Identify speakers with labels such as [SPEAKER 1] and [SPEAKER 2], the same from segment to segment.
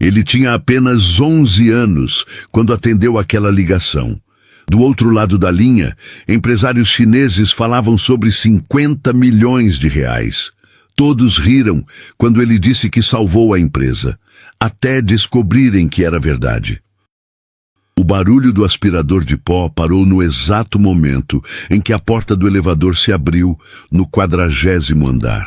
[SPEAKER 1] Ele tinha apenas 11 anos quando atendeu aquela ligação. Do outro lado da linha, empresários chineses falavam sobre 50 milhões de reais. Todos riram quando ele disse que salvou a empresa, até descobrirem que era verdade. O barulho do aspirador de pó parou no exato momento em que a porta do elevador se abriu no 40º andar.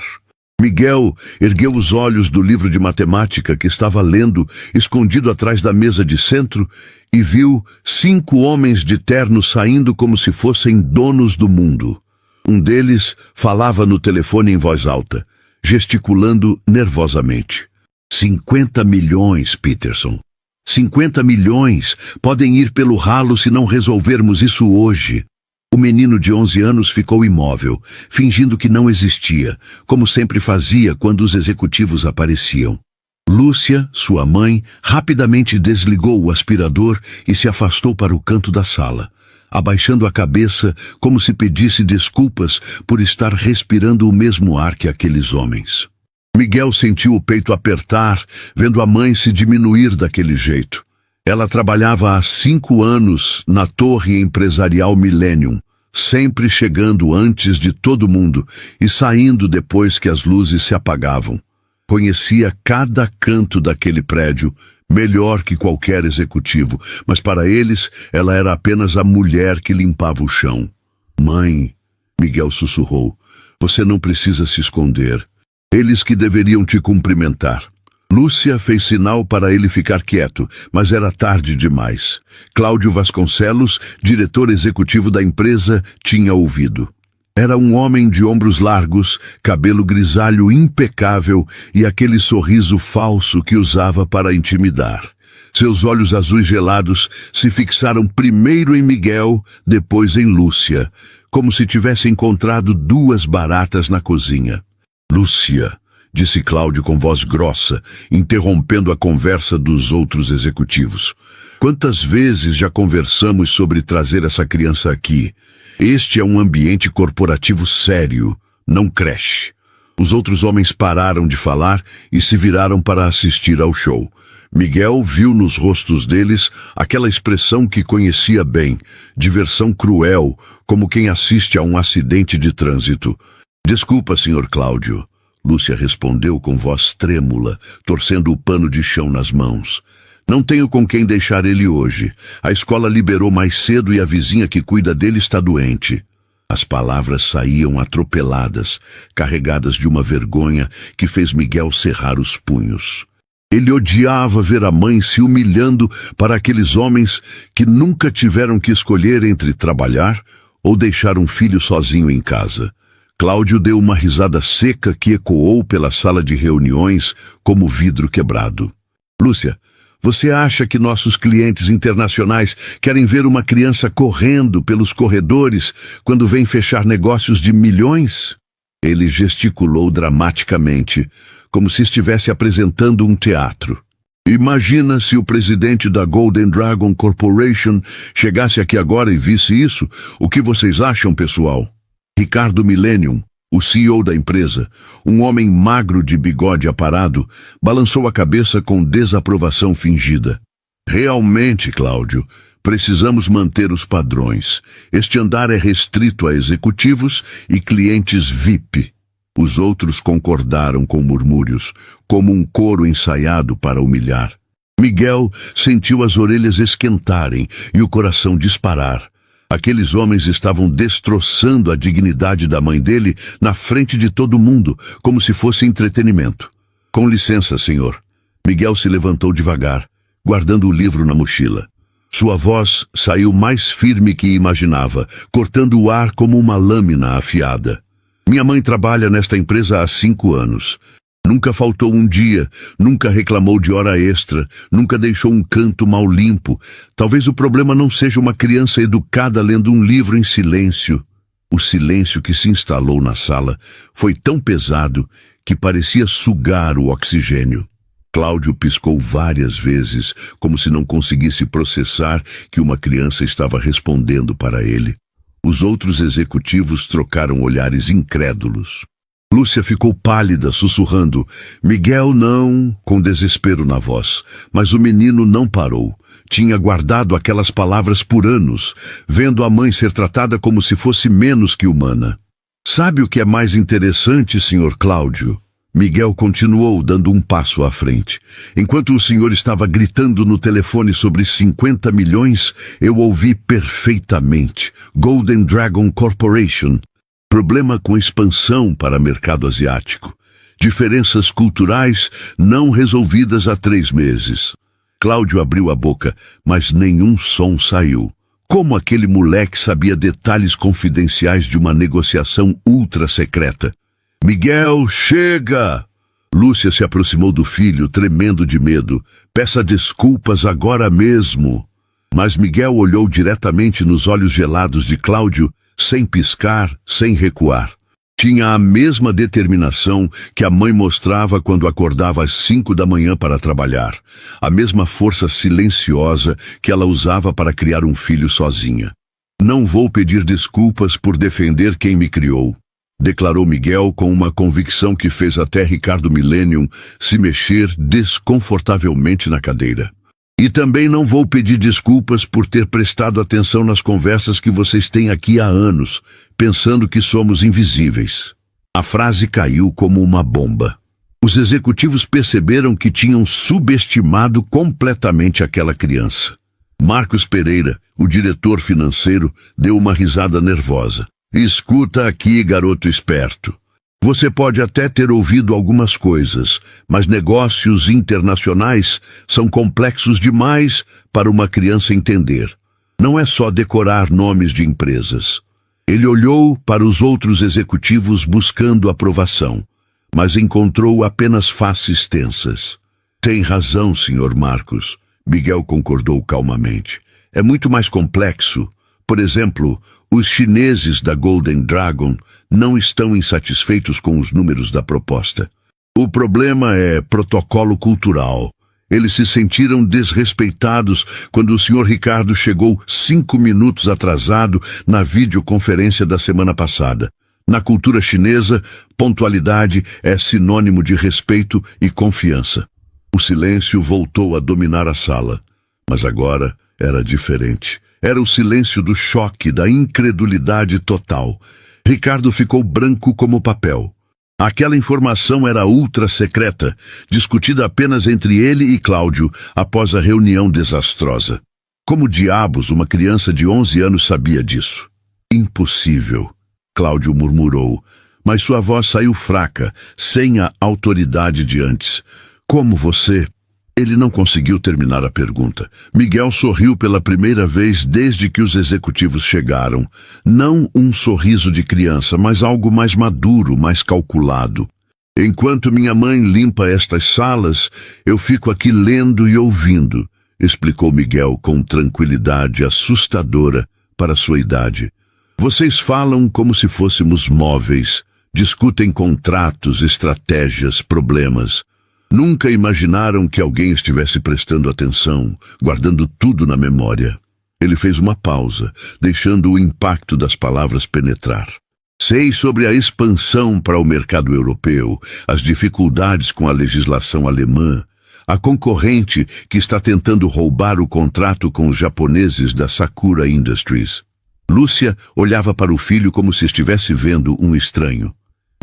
[SPEAKER 1] Miguel ergueu os olhos do livro de matemática que estava lendo, escondido atrás da mesa de centro, e viu 5 homens de terno saindo como se fossem donos do mundo. Um deles falava no telefone em voz alta, gesticulando nervosamente. 50 milhões, Peterson. 50 milhões podem ir pelo ralo se não resolvermos isso hoje. O menino de 11 anos ficou imóvel, fingindo que não existia, como sempre fazia quando os executivos apareciam. Lúcia, sua mãe, rapidamente desligou o aspirador e se afastou para o canto da sala, abaixando a cabeça como se pedisse desculpas por estar respirando o mesmo ar que aqueles homens. Miguel sentiu o peito apertar, vendo a mãe se diminuir daquele jeito. Ela trabalhava há 5 anos na torre empresarial Millennium, sempre chegando antes de todo mundo e saindo depois que as luzes se apagavam. Conhecia cada canto daquele prédio, melhor que qualquer executivo, mas para eles ela era apenas a mulher que limpava o chão. Mãe, Miguel sussurrou, você não precisa se esconder. Eles que deveriam te cumprimentar. Lúcia fez sinal para ele ficar quieto, mas era tarde demais. Cláudio Vasconcelos, diretor executivo da empresa, tinha ouvido. Era um homem de ombros largos, cabelo grisalho impecável e aquele sorriso falso que usava para intimidar. Seus olhos azuis gelados se fixaram primeiro em Miguel, depois em Lúcia, como se tivesse encontrado 2 baratas na cozinha. Lúcia, disse Cláudio com voz grossa, interrompendo a conversa dos outros executivos. Quantas vezes já conversamos sobre trazer essa criança aqui? Este é um ambiente corporativo sério, não creche. Os outros homens pararam de falar e se viraram para assistir ao show. Miguel viu nos rostos deles aquela expressão que conhecia bem, diversão cruel, como quem assiste a um acidente de trânsito. Desculpa, Sr. Cláudio, Lúcia respondeu com voz trêmula, torcendo o pano de chão nas mãos. Não tenho com quem deixar ele hoje. A escola liberou mais cedo e a vizinha que cuida dele está doente. As palavras saíam atropeladas, carregadas de uma vergonha que fez Miguel cerrar os punhos. Ele odiava ver a mãe se humilhando para aqueles homens que nunca tiveram que escolher entre trabalhar ou deixar um filho sozinho em casa. Cláudio deu uma risada seca que ecoou pela sala de reuniões como vidro quebrado. Lúcia, você acha que nossos clientes internacionais querem ver uma criança correndo pelos corredores quando vem fechar negócios de milhões? Ele gesticulou dramaticamente, como se estivesse apresentando um teatro. Imagina se o presidente da Golden Dragon Corporation chegasse aqui agora e visse isso. O que vocês acham, pessoal? Ricardo Millennium, o CEO da empresa, um homem magro de bigode aparado, balançou a cabeça com desaprovação fingida. Realmente, Cláudio, precisamos manter os padrões. Este andar é restrito a executivos e clientes VIP. Os outros concordaram com murmúrios, como um coro ensaiado para humilhar. Miguel sentiu as orelhas esquentarem e o coração disparar. Aqueles homens estavam destroçando a dignidade da mãe dele na frente de todo mundo, como se fosse entretenimento. Com licença, senhor. Miguel se levantou devagar, guardando o livro na mochila. Sua voz saiu mais firme que imaginava, cortando o ar como uma lâmina afiada. Minha mãe trabalha nesta empresa há 5 anos. Nunca faltou um dia, nunca reclamou de hora extra, nunca deixou um canto mal limpo. Talvez o problema não seja uma criança educada lendo um livro em silêncio. O silêncio que se instalou na sala foi tão pesado que parecia sugar o oxigênio. Cláudio piscou várias vezes, como se não conseguisse processar que uma criança estava respondendo para ele. Os outros executivos trocaram olhares incrédulos. Lúcia ficou pálida, sussurrando: Miguel, não, com desespero na voz. Mas o menino não parou. Tinha guardado aquelas palavras por anos, vendo a mãe ser tratada como se fosse menos que humana. Sabe o que é mais interessante, Sr. Cláudio? Miguel continuou, dando um passo à frente. Enquanto o senhor estava gritando no telefone sobre 50 milhões, eu ouvi perfeitamente. Golden Dragon Corporation. Problema com expansão para mercado asiático. Diferenças culturais não resolvidas há 3 meses. Cláudio abriu a boca, mas nenhum som saiu. Como aquele moleque sabia detalhes confidenciais de uma negociação ultra secreta? Miguel, chega! Lúcia se aproximou do filho, tremendo de medo. Peça desculpas agora mesmo. Mas Miguel olhou diretamente nos olhos gelados de Cláudio, sem piscar, sem recuar. Tinha a mesma determinação que a mãe mostrava quando acordava às 5 da manhã para trabalhar. A mesma força silenciosa que ela usava para criar um filho sozinha. Não vou pedir desculpas por defender quem me criou, declarou Miguel com uma convicção que fez até Ricardo Millennium se mexer desconfortavelmente na cadeira. E também não vou pedir desculpas por ter prestado atenção nas conversas que vocês têm aqui há anos, pensando que somos invisíveis. A frase caiu como uma bomba. Os executivos perceberam que tinham subestimado completamente aquela criança. Marcos Pereira, o diretor financeiro, deu uma risada nervosa. Escuta aqui, garoto esperto. Você pode até ter ouvido algumas coisas, mas negócios internacionais são complexos demais para uma criança entender. Não é só decorar nomes de empresas. Ele olhou para os outros executivos buscando aprovação, mas encontrou apenas faces tensas. Tem razão, Sr. Marcos, Miguel concordou calmamente. É muito mais complexo. Por exemplo, os chineses da Golden Dragon não estão insatisfeitos com os números da proposta. O problema é protocolo cultural. Eles se sentiram desrespeitados quando o Sr. Ricardo chegou 5 minutos atrasado na videoconferência da semana passada. Na cultura chinesa, pontualidade é sinônimo de respeito e confiança. O silêncio voltou a dominar a sala, mas agora era diferente. Era o silêncio do choque, da incredulidade total. Ricardo ficou branco como papel. Aquela informação era ultra secreta, discutida apenas entre ele e Cláudio após a reunião desastrosa. Como diabos uma criança de 11 anos sabia disso? Impossível, Cláudio murmurou, mas sua voz saiu fraca, sem a autoridade de antes. Como você... Ele não conseguiu terminar a pergunta. Miguel sorriu pela primeira vez desde que os executivos chegaram. Não um sorriso de criança, mas algo mais maduro, mais calculado. Enquanto minha mãe limpa estas salas, eu fico aqui lendo e ouvindo, explicou Miguel com tranquilidade assustadora para sua idade. Vocês falam como se fôssemos móveis, discutem contratos, estratégias, problemas. Nunca imaginaram que alguém estivesse prestando atenção, guardando tudo na memória. Ele fez uma pausa, deixando o impacto das palavras penetrar. Sei sobre a expansão para o mercado europeu, as dificuldades com a legislação alemã, a concorrente que está tentando roubar o contrato com os japoneses da Sakura Industries. Lúcia olhava para o filho como se estivesse vendo um estranho.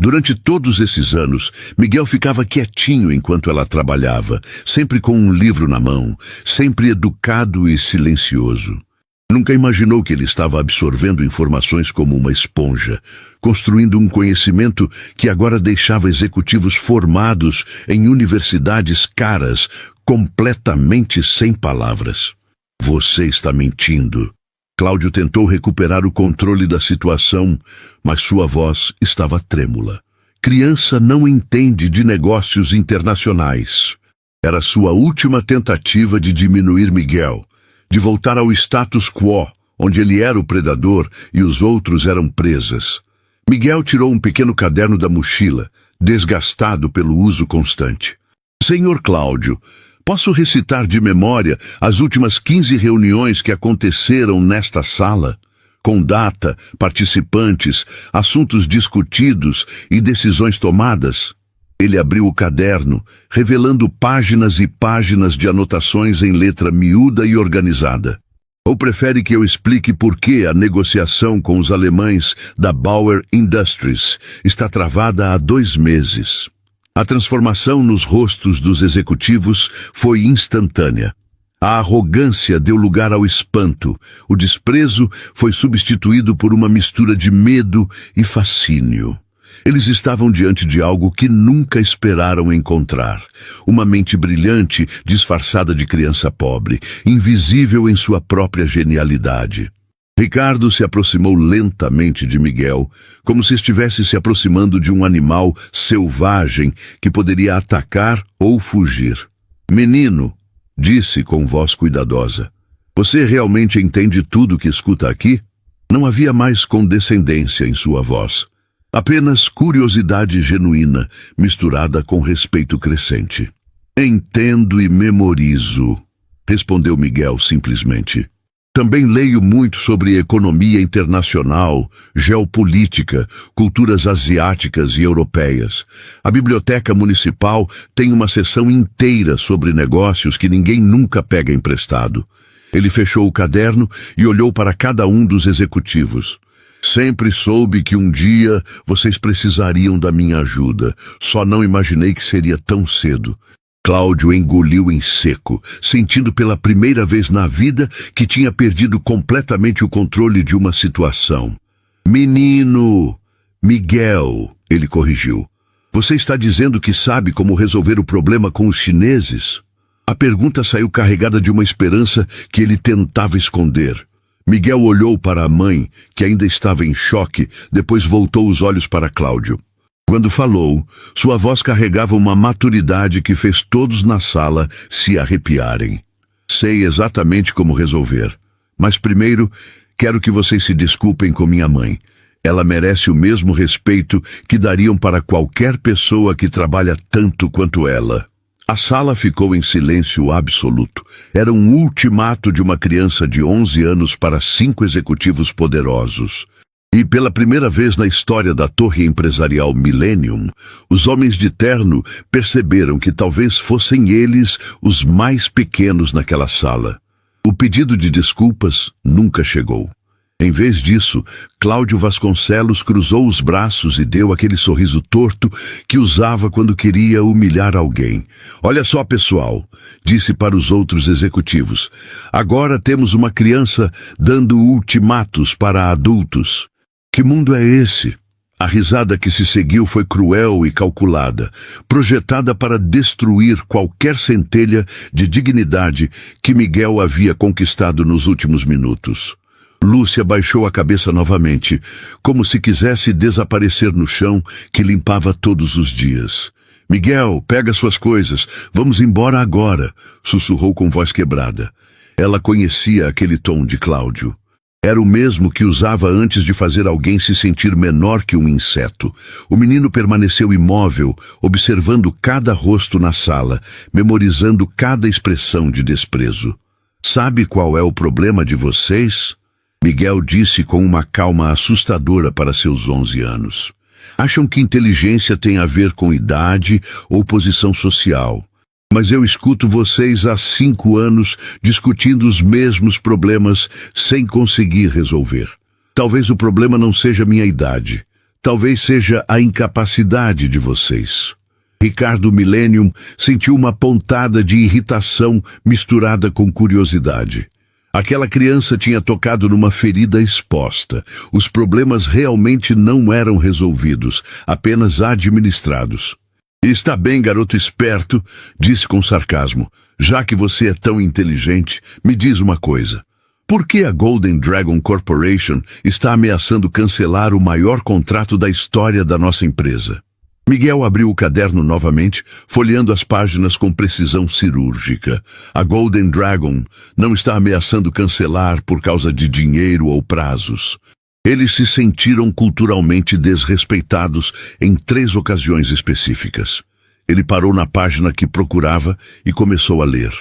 [SPEAKER 1] Durante todos esses anos, Miguel ficava quietinho enquanto ela trabalhava, sempre com um livro na mão, sempre educado e silencioso. Nunca imaginou que ele estava absorvendo informações como uma esponja, construindo um conhecimento que agora deixava executivos formados em universidades caras, completamente sem palavras. Você está mentindo. Cláudio tentou recuperar o controle da situação, mas sua voz estava trêmula. Criança não entende de negócios internacionais. Era sua última tentativa de diminuir Miguel, de voltar ao status quo, onde ele era o predador e os outros eram presas. Miguel tirou um pequeno caderno da mochila, desgastado pelo uso constante. Senhor Cláudio, posso recitar de memória as últimas 15 reuniões que aconteceram nesta sala? com data, participantes, assuntos discutidos e decisões tomadas. Ele abriu o caderno, revelando páginas e páginas de anotações em letra miúda e organizada. Ou prefere que eu explique por que a negociação com os alemães da Bauer Industries está travada há 2 meses? A transformação nos rostos dos executivos foi instantânea. A arrogância deu lugar ao espanto. O desprezo foi substituído por uma mistura de medo e fascínio. Eles estavam diante de algo que nunca esperaram encontrar. Uma mente brilhante, disfarçada de criança pobre, invisível em sua própria genialidade. Ricardo se aproximou lentamente de Miguel, como se estivesse se aproximando de um animal selvagem que poderia atacar ou fugir. "Menino", disse com voz cuidadosa, "você realmente entende tudo que escuta aqui?" Não havia mais condescendência em sua voz. Apenas curiosidade genuína, misturada com respeito crescente. "Entendo e memorizo", respondeu Miguel simplesmente. "Também leio muito sobre economia internacional, geopolítica, culturas asiáticas e europeias. A biblioteca municipal tem uma seção inteira sobre negócios que ninguém nunca pega emprestado." Ele fechou o caderno e olhou para cada um dos executivos. "Sempre soube que um dia vocês precisariam da minha ajuda. Só não imaginei que seria tão cedo." Cláudio engoliu em seco, sentindo pela primeira vez na vida que tinha perdido completamente o controle de uma situação. "Menino, Miguel", ele corrigiu. "Você está dizendo que sabe como resolver o problema com os chineses?" A pergunta saiu carregada de uma esperança que ele tentava esconder. Miguel olhou para a mãe, que ainda estava em choque, depois voltou os olhos para Cláudio. Quando falou, sua voz carregava uma maturidade que fez todos na sala se arrepiarem. "Sei exatamente como resolver. Mas primeiro, quero que vocês se desculpem com minha mãe. Ela merece o mesmo respeito que dariam para qualquer pessoa que trabalha tanto quanto ela." A sala ficou em silêncio absoluto. Era um ultimato de uma criança de 11 anos para 5 executivos poderosos. E pela primeira vez na história da torre empresarial Millennium, os homens de terno perceberam que talvez fossem eles os mais pequenos naquela sala. O pedido de desculpas nunca chegou. Em vez disso, Cláudio Vasconcelos cruzou os braços e deu aquele sorriso torto que usava quando queria humilhar alguém. "Olha só, pessoal", disse para os outros executivos. "Agora temos uma criança dando ultimatos para adultos. Que mundo é esse?" A risada que se seguiu foi cruel e calculada, projetada para destruir qualquer centelha de dignidade que Miguel havia conquistado nos últimos minutos. Lúcia baixou a cabeça novamente, como se quisesse desaparecer no chão que limpava todos os dias. "Miguel, pega suas coisas, vamos embora agora", sussurrou com voz quebrada. Ela conhecia aquele tom de Cláudio. Era o mesmo que usava antes de fazer alguém se sentir menor que um inseto. O menino permaneceu imóvel, observando cada rosto na sala, memorizando cada expressão de desprezo. "Sabe qual é o problema de vocês?" Miguel disse com uma calma assustadora para seus 11 anos. "Acham que inteligência tem a ver com idade ou posição social. Mas eu escuto vocês há 5 anos discutindo os mesmos problemas sem conseguir resolver. Talvez o problema não seja minha idade. Talvez seja a incapacidade de vocês." Ricardo Millennium sentiu uma pontada de irritação misturada com curiosidade. Aquela criança tinha tocado numa ferida exposta. Os problemas realmente não eram resolvidos, apenas administrados. "Está bem, garoto esperto", disse com sarcasmo. "Já que você é tão inteligente, me diz uma coisa. Por que a Golden Dragon Corporation está ameaçando cancelar o maior contrato da história da nossa empresa?" Miguel abriu o caderno novamente, folheando as páginas com precisão cirúrgica. "A Golden Dragon não está ameaçando cancelar por causa de dinheiro ou prazos. Eles se sentiram culturalmente desrespeitados em 3 ocasiões específicas." Ele parou na página que procurava e começou a ler.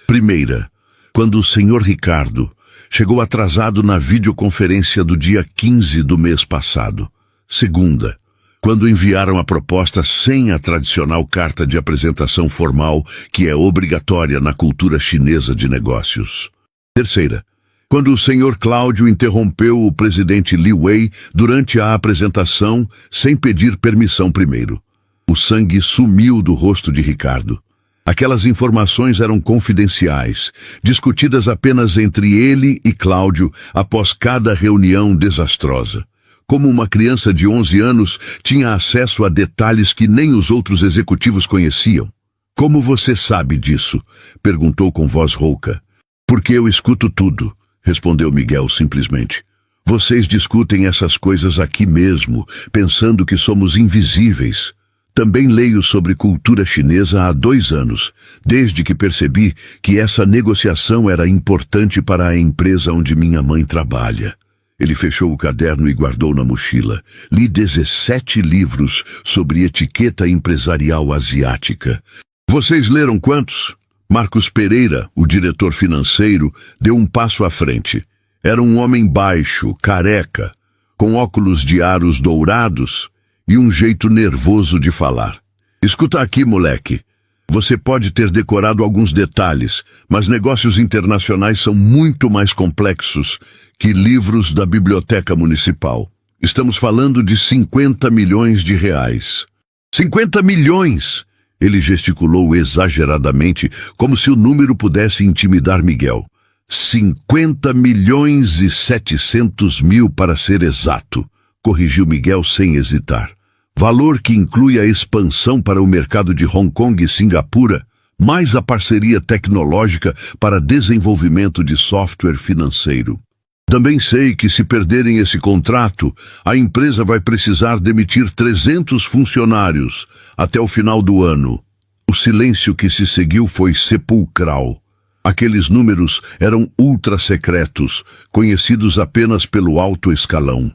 [SPEAKER 1] Primeira, quando o Sr. Ricardo chegou atrasado na videoconferência do dia 15 do mês passado, segunda, quando enviaram a proposta sem a tradicional carta de apresentação formal que é obrigatória na cultura chinesa de negócios. Terceira, quando o Sr. Cláudio interrompeu o presidente Li Wei durante a apresentação sem pedir permissão primeiro. O sangue sumiu do rosto de Ricardo. Aquelas informações eram confidenciais, discutidas apenas entre ele e Cláudio após cada reunião desastrosa. Como uma criança de 11 anos tinha acesso a detalhes que nem os outros executivos conheciam. Como você sabe disso? Perguntou com voz rouca. Porque eu escuto tudo, respondeu Miguel simplesmente. Vocês discutem essas coisas aqui mesmo, pensando que somos invisíveis. Também leio sobre cultura chinesa há 2 anos, desde que percebi que essa negociação era importante para a empresa onde minha mãe trabalha. Ele fechou o caderno e guardou na mochila. Li 17 livros sobre etiqueta empresarial asiática. Vocês leram quantos? Marcos Pereira, o diretor financeiro, deu um passo à frente. Era um homem baixo, careca, com óculos de aros dourados e um jeito nervoso de falar. Escuta aqui, moleque. Você pode ter decorado alguns detalhes, mas negócios internacionais são muito mais complexos que livros da biblioteca municipal. Estamos falando de 50 milhões de reais. 50 milhões! Ele gesticulou exageradamente, como se o número pudesse intimidar Miguel. 50 milhões e 700 mil para ser exato, corrigiu Miguel sem hesitar. Valor que inclui a expansão para o mercado de Hong Kong e Singapura, mais a parceria tecnológica para desenvolvimento de software financeiro. Também sei que se perderem esse contrato, a empresa vai precisar demitir 300 funcionários até o final do ano. O silêncio que se seguiu foi sepulcral. Aqueles números eram ultra-secretos, conhecidos apenas pelo alto escalão.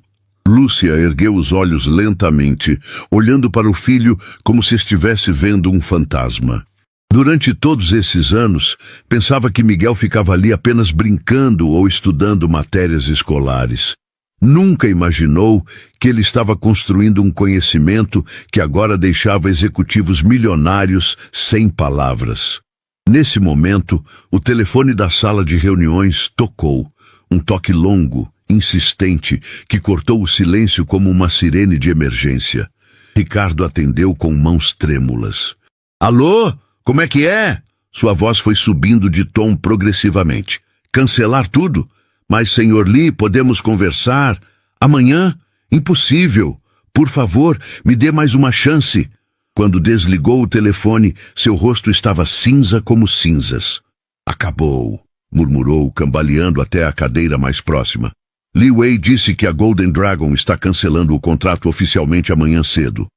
[SPEAKER 1] Lúcia ergueu os olhos lentamente, olhando para o filho como se estivesse vendo um fantasma. Durante todos esses anos, pensava que Miguel ficava ali apenas brincando ou estudando matérias escolares. Nunca imaginou que ele estava construindo um conhecimento que agora deixava executivos milionários sem palavras. Nesse momento, o telefone da sala de reuniões tocou, um toque longo, insistente, que cortou o silêncio como uma sirene de emergência. Ricardo atendeu com mãos trêmulas. Alô? Como é que é? Sua voz foi subindo de tom progressivamente. Cancelar tudo? Mas, Sr. Li, podemos conversar? Amanhã? Impossível. Por favor, me dê mais uma chance. Quando desligou o telefone, seu rosto estava cinza como cinzas. Acabou, murmurou, cambaleando até a cadeira mais próxima. Li Wei disse que a Golden Dragon está cancelando o contrato oficialmente amanhã cedo.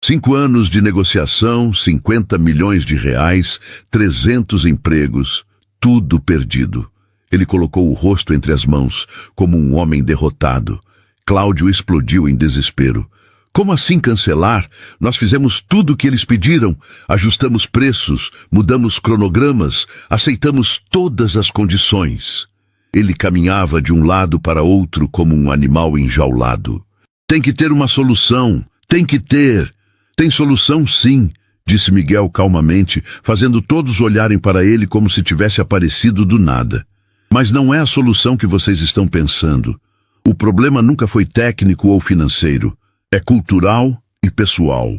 [SPEAKER 1] 5 anos de negociação, 50 milhões de reais, 300 empregos, tudo perdido. Ele colocou o rosto entre as mãos, como um homem derrotado. Cláudio explodiu em desespero. Como assim cancelar? Nós fizemos tudo o que eles pediram. Ajustamos preços, mudamos cronogramas, aceitamos todas as condições. Ele caminhava de um lado para outro como um animal enjaulado. Tem que ter uma solução, tem que ter. Tem solução sim, disse Miguel calmamente, fazendo todos olharem para ele como se tivesse aparecido do nada. Mas não é a solução que vocês estão pensando. O problema nunca foi técnico ou financeiro. É cultural e pessoal.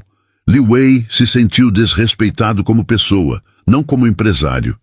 [SPEAKER 1] Li Wei se sentiu desrespeitado como pessoa, não como empresário.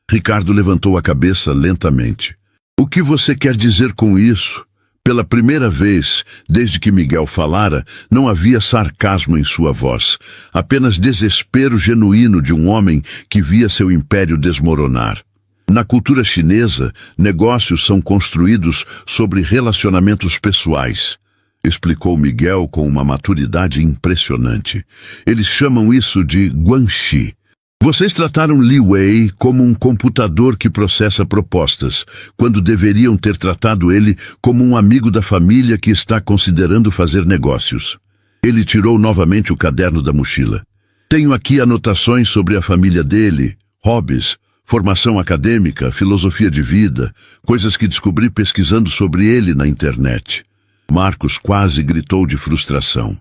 [SPEAKER 1] Ricardo levantou a cabeça lentamente. O que você quer dizer com isso? Pela primeira vez, desde que Miguel falara, não havia sarcasmo em sua voz, apenas desespero genuíno de um homem que via seu império desmoronar. Na cultura chinesa, negócios são construídos sobre relacionamentos pessoais, explicou Miguel com uma maturidade impressionante. Eles chamam isso de guanxi. Vocês trataram Li Wei como um computador que processa propostas, quando deveriam ter tratado ele como um amigo da família que está considerando fazer negócios. Ele tirou novamente o caderno da mochila. Tenho aqui anotações sobre a família dele, hobbies, Formação acadêmica, filosofia de vida, coisas que descobri pesquisando sobre ele na internet. Marcos quase gritou de frustração.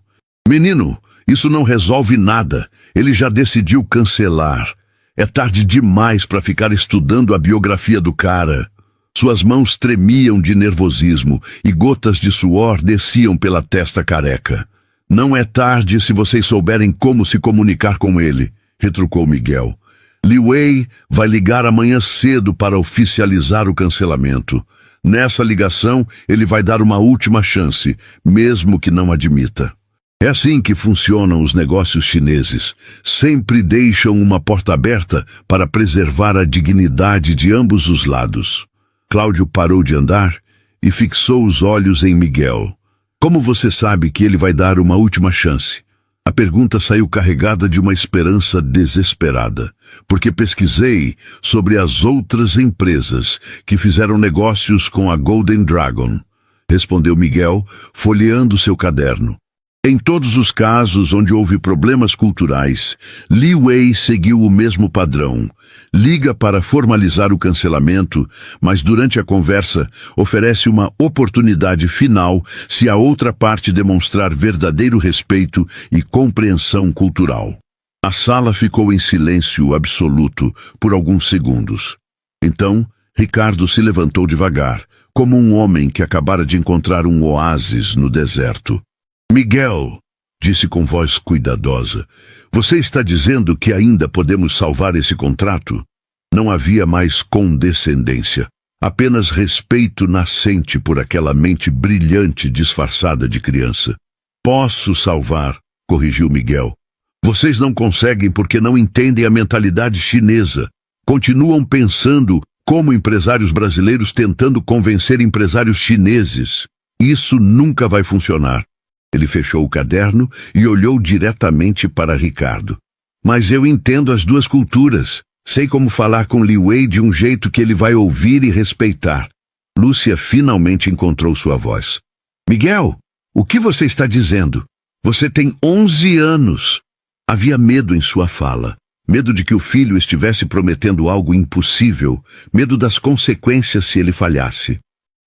[SPEAKER 1] Menino, isso não resolve nada. Ele já decidiu cancelar. É tarde demais para ficar estudando a biografia do cara. Suas mãos tremiam de nervosismo e gotas de suor desciam pela testa careca. Não é tarde se vocês souberem como se comunicar com ele, retrucou Miguel. Li Wei vai ligar amanhã cedo para oficializar o cancelamento. Nessa ligação, ele vai dar uma última chance, mesmo que não admita. É assim que funcionam os negócios chineses. Sempre deixam uma porta aberta para preservar a dignidade de ambos os lados. Cláudio parou de andar e fixou os olhos em Miguel. Como você sabe que ele vai dar uma última chance? A pergunta saiu carregada de uma esperança desesperada, porque pesquisei sobre as outras empresas que fizeram negócios com a Golden Dragon, respondeu Miguel, folheando seu caderno. Em todos os casos onde houve problemas culturais, Li Wei seguiu o mesmo padrão. Liga para formalizar o cancelamento, mas durante a conversa oferece uma oportunidade final se a outra parte demonstrar verdadeiro respeito e compreensão cultural. A sala ficou em silêncio absoluto por alguns segundos. Então, Ricardo se levantou devagar, como um homem que acabara de encontrar um oásis no deserto. Miguel, disse com voz cuidadosa, você está dizendo que ainda podemos salvar esse contrato? Não havia mais condescendência, apenas respeito nascente por aquela mente brilhante disfarçada de criança. Posso salvar, corrigiu Miguel. Vocês não conseguem porque não entendem a mentalidade chinesa. Continuam pensando como empresários brasileiros tentando convencer empresários chineses. Isso nunca vai funcionar. Ele fechou o caderno e olhou diretamente para Ricardo. Mas eu entendo as duas culturas. Sei como falar com Li Wei de um jeito que ele vai ouvir e respeitar. Lúcia finalmente encontrou sua voz. Miguel, o que você está dizendo? Você tem 11 anos. Havia medo em sua fala. Medo de que o filho estivesse prometendo algo impossível. Medo das consequências se ele falhasse.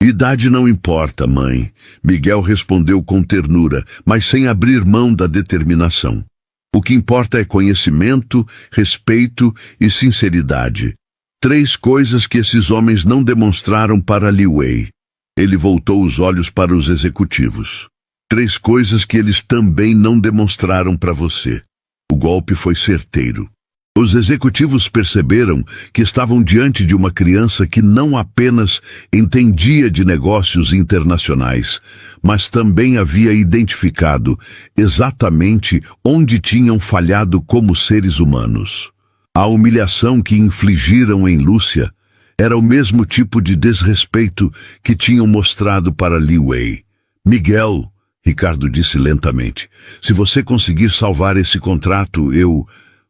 [SPEAKER 1] Idade não importa, mãe, Miguel respondeu com ternura, mas sem abrir mão da determinação. O que importa é conhecimento, respeito e sinceridade. 3 coisas que esses homens não demonstraram para Li Wei. Ele voltou os olhos para os executivos. 3 coisas que eles também não demonstraram para você. O golpe foi certeiro. Os executivos perceberam que estavam diante de uma criança que não apenas entendia de negócios internacionais, mas também havia identificado exatamente onde tinham falhado como seres humanos. A humilhação que infligiram em Lúcia era o mesmo tipo de desrespeito que tinham mostrado para Li Wei. Miguel, Ricardo disse lentamente, se você conseguir salvar esse contrato,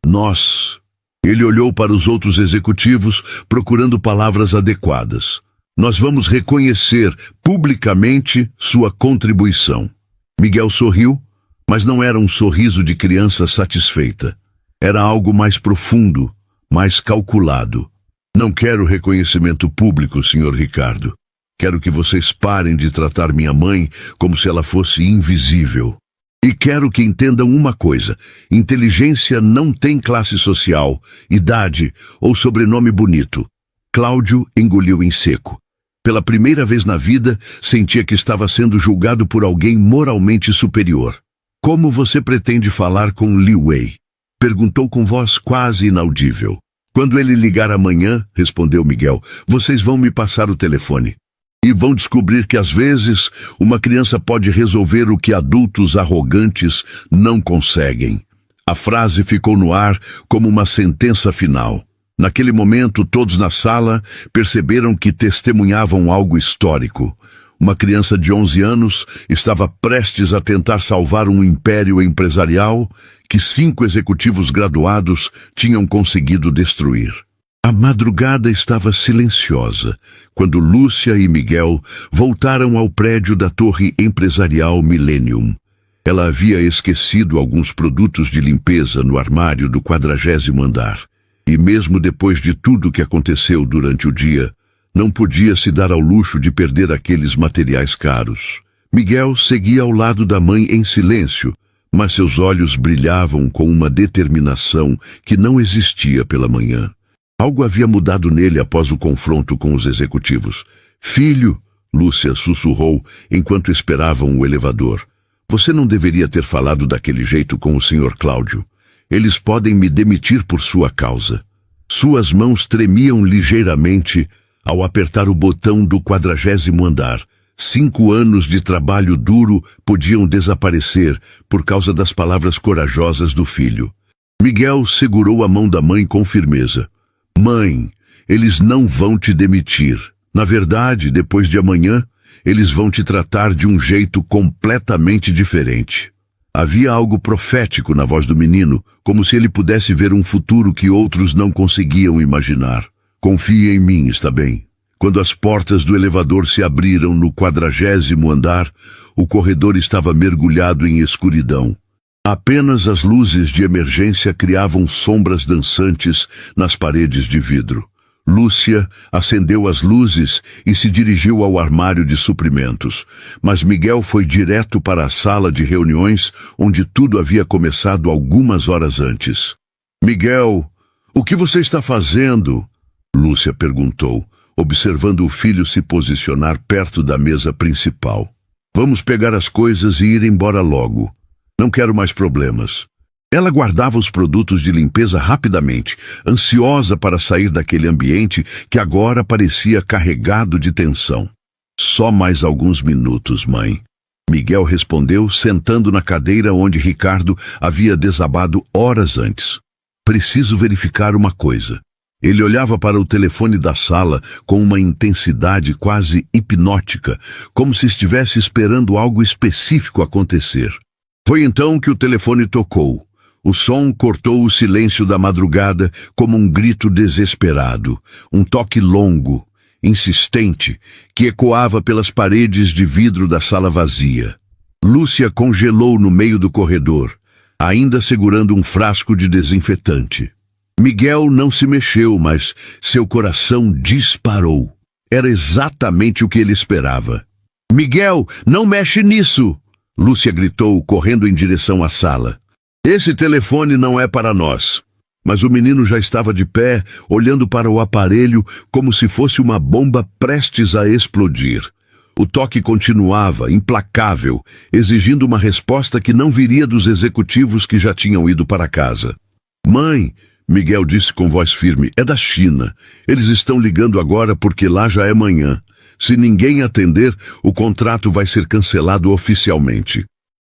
[SPEAKER 1] nós... Ele olhou para os outros executivos, procurando palavras adequadas. Nós vamos reconhecer publicamente sua contribuição. Miguel sorriu, mas não era um sorriso de criança satisfeita. Era algo mais profundo, mais calculado. Não quero reconhecimento público, Sr. Ricardo. Quero que vocês parem de tratar minha mãe como se ela fosse invisível. E quero que entendam uma coisa, inteligência não tem classe social, idade ou sobrenome bonito. Cláudio engoliu em seco. Pela primeira vez na vida, sentia que estava sendo julgado por alguém moralmente superior. Como você pretende falar com Li Wei? Perguntou com voz quase inaudível. Quando ele ligar amanhã, respondeu Miguel, vocês vão me passar o telefone. E vão descobrir que às vezes uma criança pode resolver o que adultos arrogantes não conseguem. A frase ficou no ar como uma sentença final. Naquele momento, todos na sala perceberam que testemunhavam algo histórico. Uma criança de 11 anos estava prestes a tentar salvar um império empresarial que 5 executivos graduados tinham conseguido destruir. A madrugada estava silenciosa quando Lúcia e Miguel voltaram ao prédio da torre empresarial Millennium. Ela havia esquecido alguns produtos de limpeza no armário do 40º andar. E mesmo depois de tudo que aconteceu durante o dia, não podia se dar ao luxo de perder aqueles materiais caros. Miguel seguia ao lado da mãe em silêncio, mas seus olhos brilhavam com uma determinação que não existia pela manhã. Algo havia mudado nele após o confronto com os executivos. "Filho", Lúcia sussurrou enquanto esperavam o elevador. "Você não deveria ter falado daquele jeito com o Sr. Cláudio. Eles podem me demitir por sua causa." Suas mãos tremiam ligeiramente ao apertar o botão do 40º andar. 5 anos de trabalho duro podiam desaparecer por causa das palavras corajosas do filho. Miguel segurou a mão da mãe com firmeza. "Mãe, eles não vão te demitir. Na verdade, depois de amanhã, eles vão te tratar de um jeito completamente diferente." Havia algo profético na voz do menino, como se ele pudesse ver um futuro que outros não conseguiam imaginar. "Confie em mim, está bem?" Quando as portas do elevador se abriram no 40º andar, o corredor estava mergulhado em escuridão. Apenas as luzes de emergência criavam sombras dançantes nas paredes de vidro. Lúcia acendeu as luzes e se dirigiu ao armário de suprimentos, mas Miguel foi direto para a sala de reuniões, onde tudo havia começado algumas horas antes. "Miguel, o que você está fazendo?" Lúcia perguntou, observando o filho se posicionar perto da mesa principal. "Vamos pegar as coisas e ir embora logo. Não quero mais problemas." Ela guardava os produtos de limpeza rapidamente, ansiosa para sair daquele ambiente que agora parecia carregado de tensão. "Só mais alguns minutos, mãe." Miguel respondeu, sentando na cadeira onde Ricardo havia desabado horas antes. "Preciso verificar uma coisa." Ele olhava para o telefone da sala com uma intensidade quase hipnótica, como se estivesse esperando algo específico acontecer. Foi então que o telefone tocou. O som cortou o silêncio da madrugada como um grito desesperado, um toque longo, insistente, que ecoava pelas paredes de vidro da sala vazia. Lúcia congelou no meio do corredor, ainda segurando um frasco de desinfetante. Miguel não se mexeu, mas seu coração disparou. Era exatamente o que ele esperava. "Miguel, não mexe nisso!" Lúcia gritou, correndo em direção à sala. "Esse telefone não é para nós." Mas o menino já estava de pé, olhando para o aparelho como se fosse uma bomba prestes a explodir. O toque continuava, implacável, exigindo uma resposta que não viria dos executivos que já tinham ido para casa. "Mãe", Miguel disse com voz firme, "é da China. Eles estão ligando agora porque lá já é manhã. Se ninguém atender, o contrato vai ser cancelado oficialmente."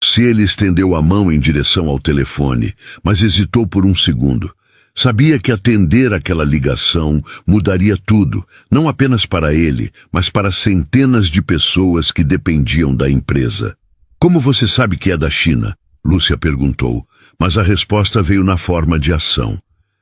[SPEAKER 1] Se ele estendeu a mão em direção ao telefone, mas hesitou por um segundo. Sabia que atender aquela ligação mudaria tudo, não apenas para ele, mas para centenas de pessoas que dependiam da empresa. "Como você sabe que é da China?" Lúcia perguntou, mas a resposta veio na forma de ação.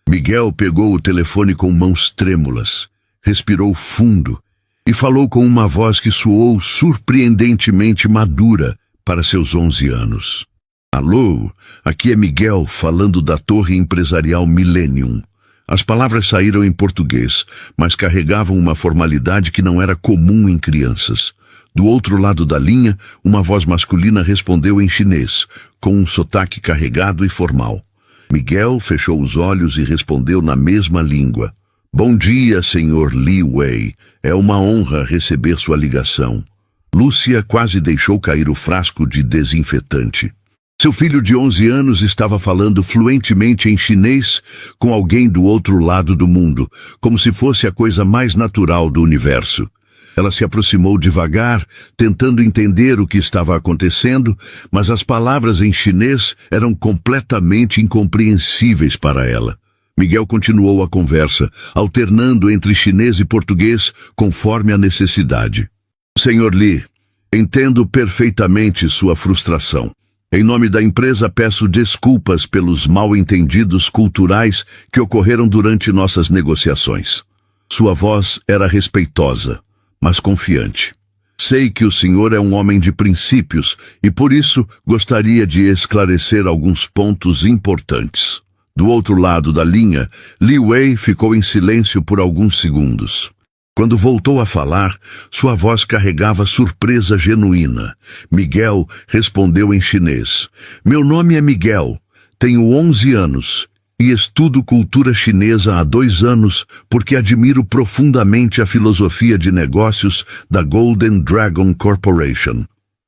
[SPEAKER 1] Miguel pegou o telefone com mãos trêmulas, respirou fundo e falou com uma voz que soou surpreendentemente madura para seus 11 anos. "Alô, aqui é Miguel falando da Torre Empresarial Millennium." As palavras saíram em português, mas carregavam uma formalidade que não era comum em crianças. Do outro lado da linha, uma voz masculina respondeu em chinês, com um sotaque carregado e formal. Miguel fechou os olhos e respondeu na mesma língua. "Bom dia, Sr. Li Wei. É uma honra receber sua ligação." Lúcia quase deixou cair o frasco de desinfetante. Seu filho de 11 anos estava falando fluentemente em chinês com alguém do outro lado do mundo, como se fosse a coisa mais natural do universo. Ela se aproximou devagar, tentando entender o que estava acontecendo, mas as palavras em chinês eram completamente incompreensíveis para ela. Miguel continuou a conversa, alternando entre chinês e português conforme a necessidade. "Sr. Li, entendo perfeitamente sua frustração. Em nome da empresa, peço desculpas pelos mal-entendidos culturais que ocorreram durante nossas negociações." Sua voz era respeitosa, mas confiante. "Sei que o senhor é um homem de princípios e, por isso, gostaria de esclarecer alguns pontos importantes." Do outro lado da linha, Li Wei ficou em silêncio por alguns segundos. Quando voltou a falar, sua voz carregava surpresa genuína. Miguel respondeu em chinês. Meu nome é Miguel, tenho 11 anos e estudo cultura chinesa há 2 anos porque admiro profundamente a filosofia de negócios da Golden Dragon Corporation.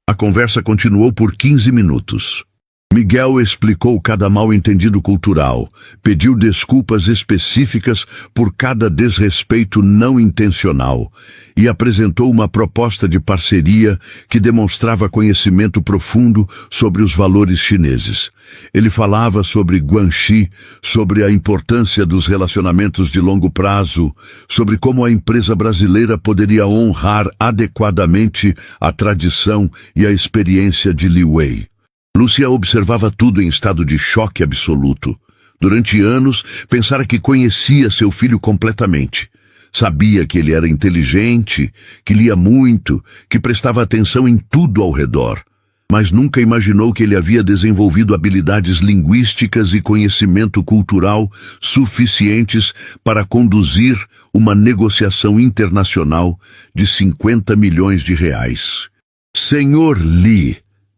[SPEAKER 1] A conversa continuou por 15 minutos. Miguel explicou cada mal-entendido cultural, pediu desculpas específicas por cada desrespeito não intencional e apresentou uma proposta de parceria que demonstrava conhecimento profundo sobre os valores chineses. Ele falava sobre Guanxi, sobre a importância dos relacionamentos de longo prazo, sobre como a empresa brasileira poderia honrar adequadamente a tradição e a experiência de Li Wei. Lúcia observava tudo em estado de choque absoluto. Durante anos, pensara que conhecia seu filho completamente. Sabia que ele era inteligente, que lia muito, que prestava atenção em tudo ao redor. Mas nunca imaginou que ele havia desenvolvido habilidades linguísticas e conhecimento cultural suficientes para conduzir uma negociação internacional de 50 milhões de reais. Senhor Li,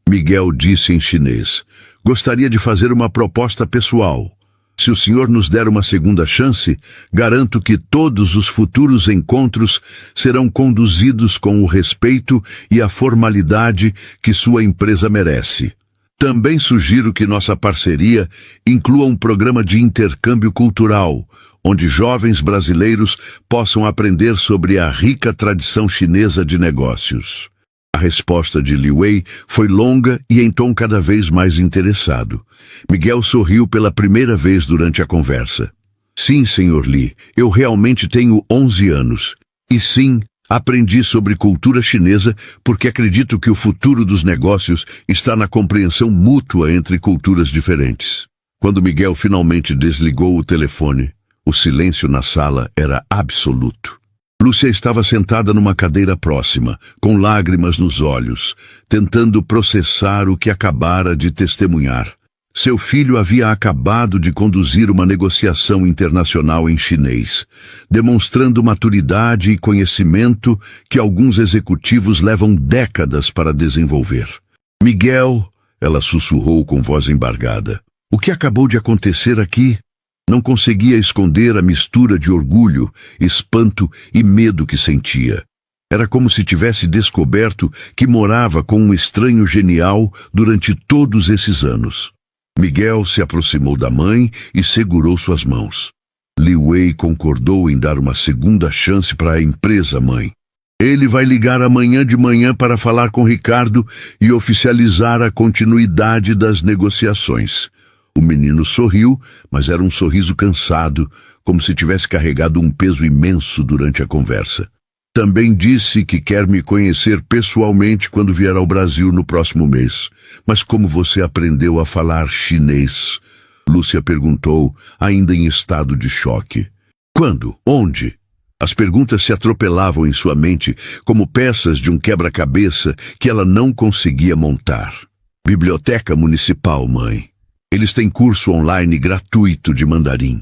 [SPEAKER 1] Miguel disse em chinês, gostaria de fazer uma proposta pessoal. Se o senhor nos der uma segunda chance, garanto que todos os futuros encontros serão conduzidos com o respeito e a formalidade que sua empresa merece. Também sugiro que nossa parceria inclua um programa de intercâmbio cultural, onde jovens brasileiros possam aprender sobre a rica tradição chinesa de negócios. A resposta de Li Wei foi longa e em tom cada vez mais interessado. Miguel sorriu pela primeira vez durante a conversa. Sim, senhor Li, eu realmente tenho 11 anos. E sim, aprendi sobre cultura chinesa porque acredito que o futuro dos negócios está na compreensão mútua entre culturas diferentes. Quando Miguel finalmente desligou o telefone, o silêncio na sala era absoluto. Lúcia estava sentada numa cadeira próxima, com lágrimas nos olhos, tentando processar o que acabara de testemunhar. Seu filho havia acabado de conduzir uma negociação internacional em chinês, demonstrando maturidade e conhecimento que alguns executivos levam décadas para desenvolver. Miguel, ela sussurrou com voz embargada, o que acabou de acontecer aqui? Não conseguia esconder a mistura de orgulho, espanto e medo que sentia. Era como se tivesse descoberto que morava com um estranho genial durante todos esses anos. Miguel se aproximou da mãe e segurou suas mãos. Li Wei concordou em dar uma segunda chance para a empresa, mãe. Ele vai ligar amanhã de manhã para falar com Ricardo e oficializar a continuidade das negociações. O menino sorriu, mas era um sorriso cansado, como se tivesse carregado um peso imenso durante a conversa. Também disse que quer me conhecer pessoalmente quando vier ao Brasil no próximo mês. Mas como você aprendeu a falar chinês? Lúcia perguntou, ainda em estado de choque. Quando? Onde? As perguntas se atropelavam em sua mente como peças de um quebra-cabeça que ela não conseguia montar. Biblioteca Municipal, mãe. Eles têm curso online gratuito de mandarim.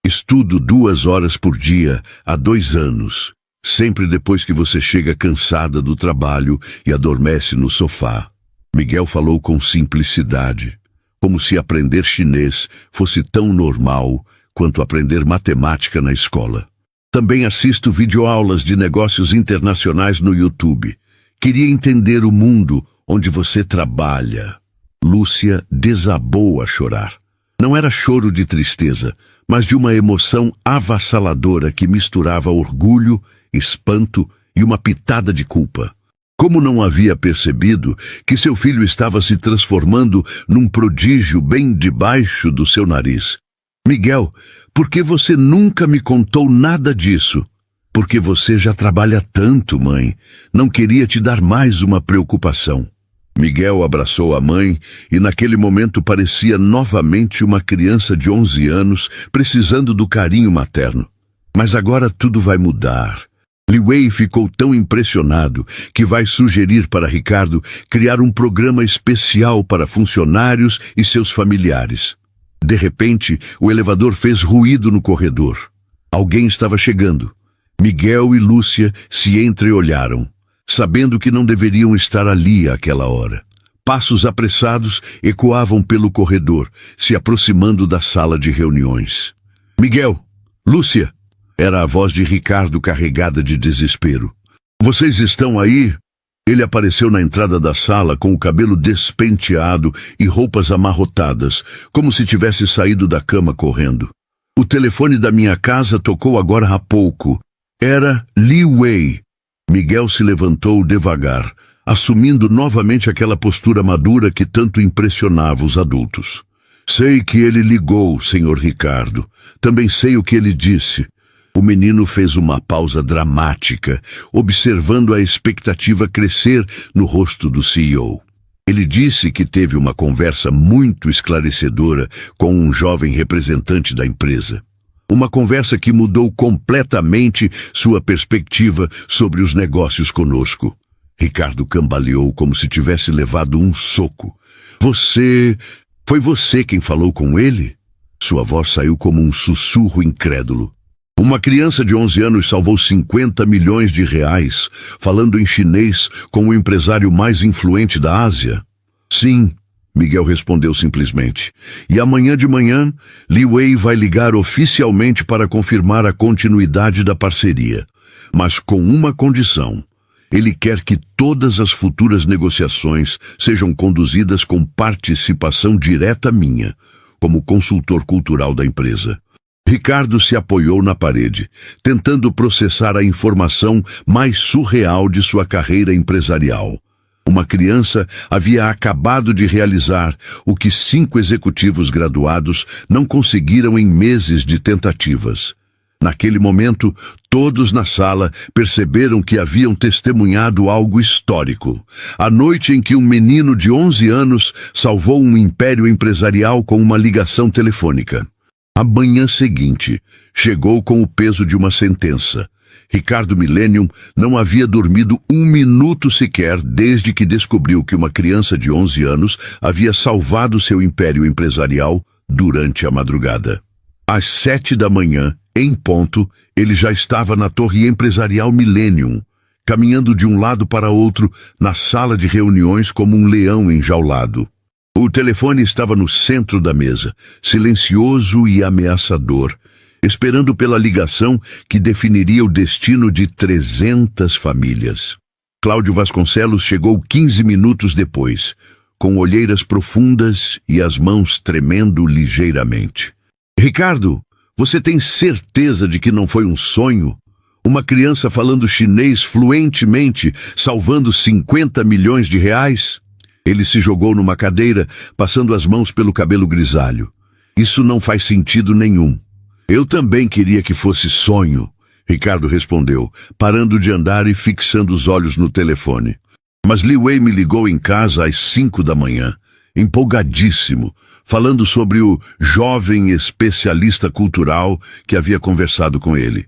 [SPEAKER 1] Estudo 2 horas por dia há 2 anos. Sempre depois que você chega cansada do trabalho e adormece no sofá. Miguel falou com simplicidade, como se aprender chinês fosse tão normal quanto aprender matemática na escola. Também assisto videoaulas de negócios internacionais no YouTube. Queria entender o mundo onde você trabalha. Lúcia desabou a chorar. Não era choro de tristeza, mas de uma emoção avassaladora que misturava orgulho, espanto e uma pitada de culpa. Como não havia percebido que seu filho estava se transformando num prodígio bem debaixo do seu nariz? Miguel, por que você nunca me contou nada disso? Porque você já trabalha tanto, mãe. Não queria te dar mais uma preocupação. Miguel abraçou a mãe e naquele momento parecia novamente uma criança de 11 anos precisando do carinho materno. Mas agora tudo vai mudar. Li Wei ficou tão impressionado que vai sugerir para Ricardo criar um programa especial para funcionários e seus familiares. De repente, o elevador fez ruído no corredor. Alguém estava chegando. Miguel e Lúcia se entreolharam, sabendo que não deveriam estar ali àquela hora. Passos apressados ecoavam pelo corredor, se aproximando da sala de reuniões. Miguel! Lúcia! Era a voz de Ricardo carregada de desespero. Vocês estão aí? Ele apareceu na entrada da sala com o cabelo despenteado e roupas amarrotadas, como se tivesse saído da cama correndo. O telefone da minha casa tocou agora há pouco. Era Li Wei. Miguel se levantou devagar, assumindo novamente aquela postura madura que tanto impressionava os adultos. Sei que ele ligou, senhor Ricardo. Também sei o que ele disse. O menino fez uma pausa dramática, observando a expectativa crescer no rosto do CEO. Ele disse que teve uma conversa muito esclarecedora com um jovem representante da empresa. Uma conversa que mudou completamente sua perspectiva sobre os negócios conosco. Ricardo cambaleou como se tivesse levado um soco. Foi você quem falou com ele? Sua voz saiu como um sussurro incrédulo. Uma criança de 11 anos salvou 50 milhões de reais, falando em chinês com o empresário mais influente da Ásia? Sim, Miguel respondeu simplesmente. E amanhã de manhã, Li Wei vai ligar oficialmente para confirmar a continuidade da parceria. Mas com uma condição. Ele quer que todas as futuras negociações sejam conduzidas com participação direta minha, como consultor cultural da empresa. Ricardo se apoiou na parede, tentando processar a informação mais surreal de sua carreira empresarial. Uma criança havia acabado de realizar o que 5 executivos graduados não conseguiram em meses de tentativas. Naquele momento, todos na sala perceberam que haviam testemunhado algo histórico. A noite em que um menino de 11 anos salvou um império empresarial com uma ligação telefônica. A manhã seguinte, chegou com o peso de uma sentença. Ricardo Millennium não havia dormido 1 minuto sequer desde que descobriu que uma criança de 11 anos havia salvado seu império empresarial durante a madrugada. Às 7 da manhã, em ponto, ele já estava na torre empresarial Millennium, caminhando de um lado para outro na sala de reuniões como um leão enjaulado. O telefone estava no centro da mesa, silencioso e ameaçador, esperando pela ligação que definiria o destino de 300 famílias. Cláudio Vasconcelos chegou 15 minutos depois, com olheiras profundas e as mãos tremendo ligeiramente. Ricardo, você tem certeza de que não foi um sonho? Uma criança falando chinês fluentemente, salvando 50 milhões de reais? Ele se jogou numa cadeira, passando as mãos pelo cabelo grisalho. Isso não faz sentido nenhum. Eu também queria que fosse sonho, Ricardo respondeu, parando de andar e fixando os olhos no telefone. Mas Li Wei me ligou em casa às 5 da manhã, empolgadíssimo, falando sobre o jovem especialista cultural que havia conversado com ele.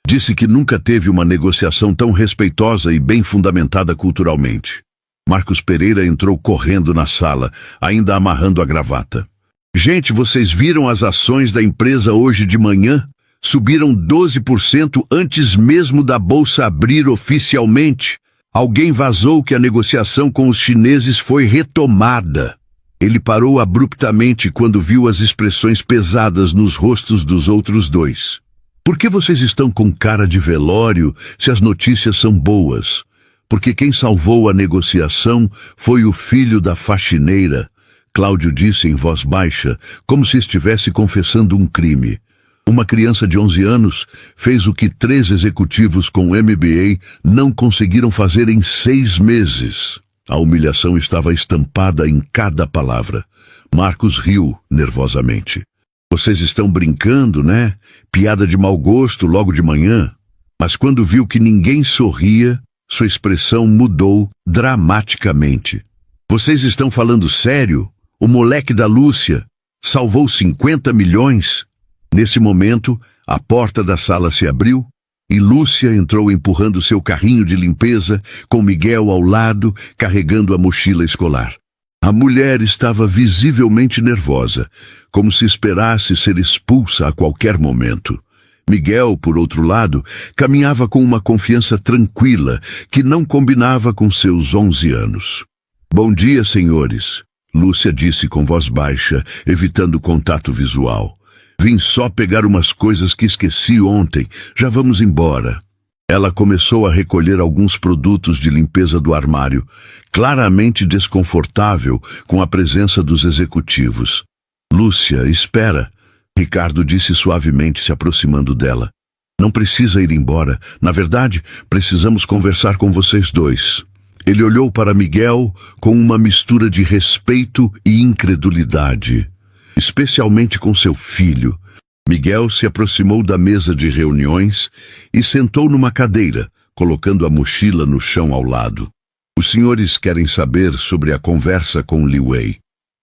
[SPEAKER 1] Disse que nunca teve uma negociação tão respeitosa e bem fundamentada culturalmente. Marcos Pereira entrou correndo na sala, ainda amarrando a gravata. Gente, vocês viram as ações da empresa hoje de manhã? Subiram 12% antes mesmo da bolsa abrir oficialmente. Alguém vazou que a negociação com os chineses foi retomada. Ele parou abruptamente quando viu as expressões pesadas nos rostos dos outros dois. Por que vocês estão com cara de velório se as notícias são boas? Porque quem salvou a negociação foi o filho da faxineira, Cláudio disse em voz baixa, como se estivesse confessando um crime. Uma criança de 11 anos fez o que 3 executivos com MBA não conseguiram fazer em 6 meses. A humilhação estava estampada em cada palavra. Marcos riu nervosamente. Vocês estão brincando, né? Piada de mau gosto logo de manhã. Mas quando viu que ninguém sorria, sua expressão mudou dramaticamente. Vocês estão falando sério? O moleque da Lúcia salvou 50 milhões? Nesse momento, a porta da sala se abriu e Lúcia entrou empurrando seu carrinho de limpeza, com Miguel ao lado, carregando a mochila escolar. A mulher estava visivelmente nervosa, como se esperasse ser expulsa a qualquer momento. Miguel, por outro lado, caminhava com uma confiança tranquila que não combinava com seus 11 anos. "Bom dia, senhores", Lúcia disse com voz baixa, evitando contato visual. "Vim só pegar umas coisas que esqueci ontem. Já vamos embora." Ela começou a recolher alguns produtos de limpeza do armário, claramente desconfortável com a presença dos executivos. "Lúcia, espera", Ricardo disse suavemente, se aproximando dela. "Não precisa ir embora. Na verdade, precisamos conversar com vocês dois." Ele olhou para Miguel com uma mistura de respeito e incredulidade, especialmente com seu filho. Miguel se aproximou da mesa de reuniões e sentou numa cadeira, colocando a mochila no chão ao lado. "Os senhores querem saber sobre a conversa com Li Wei",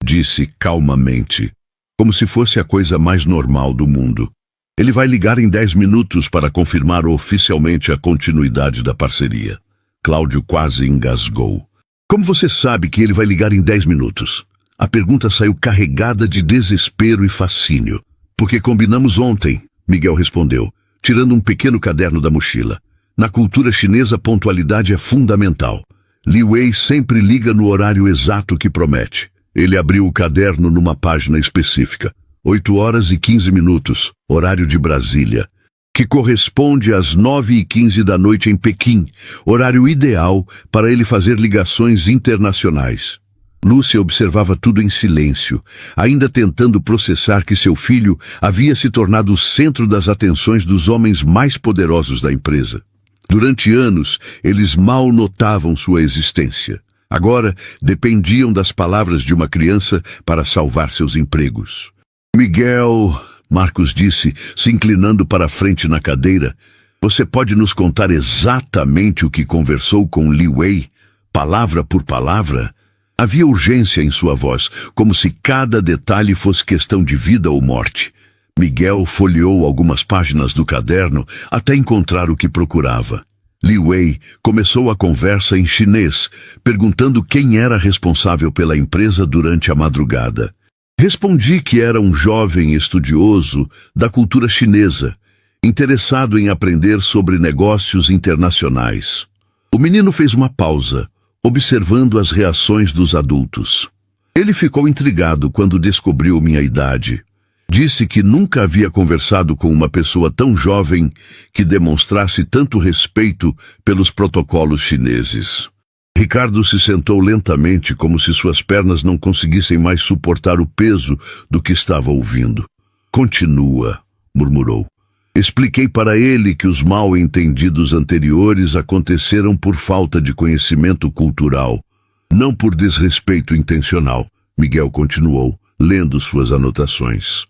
[SPEAKER 1] disse calmamente, como se fosse a coisa mais normal do mundo. "Ele vai ligar em 10 minutos para confirmar oficialmente a continuidade da parceria." Cláudio quase engasgou. "Como você sabe que ele vai ligar em 10 minutos? A pergunta saiu carregada de desespero e fascínio. "Porque combinamos ontem", Miguel respondeu, tirando um pequeno caderno da mochila. "Na cultura chinesa, pontualidade é fundamental. Li Wei sempre liga no horário exato que promete." Ele abriu o caderno numa página específica. 8h15, horário de Brasília, que corresponde às 9h15 da noite em Pequim, horário ideal para ele fazer ligações internacionais. Lúcia observava tudo em silêncio, ainda tentando processar que seu filho havia se tornado o centro das atenções dos homens mais poderosos da empresa. Durante anos, eles mal notavam sua existência. Agora, dependiam das palavras de uma criança para salvar seus empregos. "Miguel", Marcos disse, se inclinando para a frente na cadeira, "você pode nos contar exatamente o que conversou com Li Wei, palavra por palavra?" Havia urgência em sua voz, como se cada detalhe fosse questão de vida ou morte. Miguel folheou algumas páginas do caderno até encontrar o que procurava. Li Wei começou a conversa em chinês, perguntando quem era responsável pela empresa durante a madrugada. Respondi que era um jovem estudioso da cultura chinesa, interessado em aprender sobre negócios internacionais. O menino fez uma pausa, observando as reações dos adultos. Ele ficou intrigado quando descobriu minha idade. Disse que nunca havia conversado com uma pessoa tão jovem que demonstrasse tanto respeito pelos protocolos chineses. Ricardo se sentou lentamente, como se suas pernas não conseguissem mais suportar o peso do que estava ouvindo. "Continua", murmurou. Expliquei para ele que os mal-entendidos anteriores aconteceram por falta de conhecimento cultural, não por desrespeito intencional. Miguel continuou, lendo suas anotações.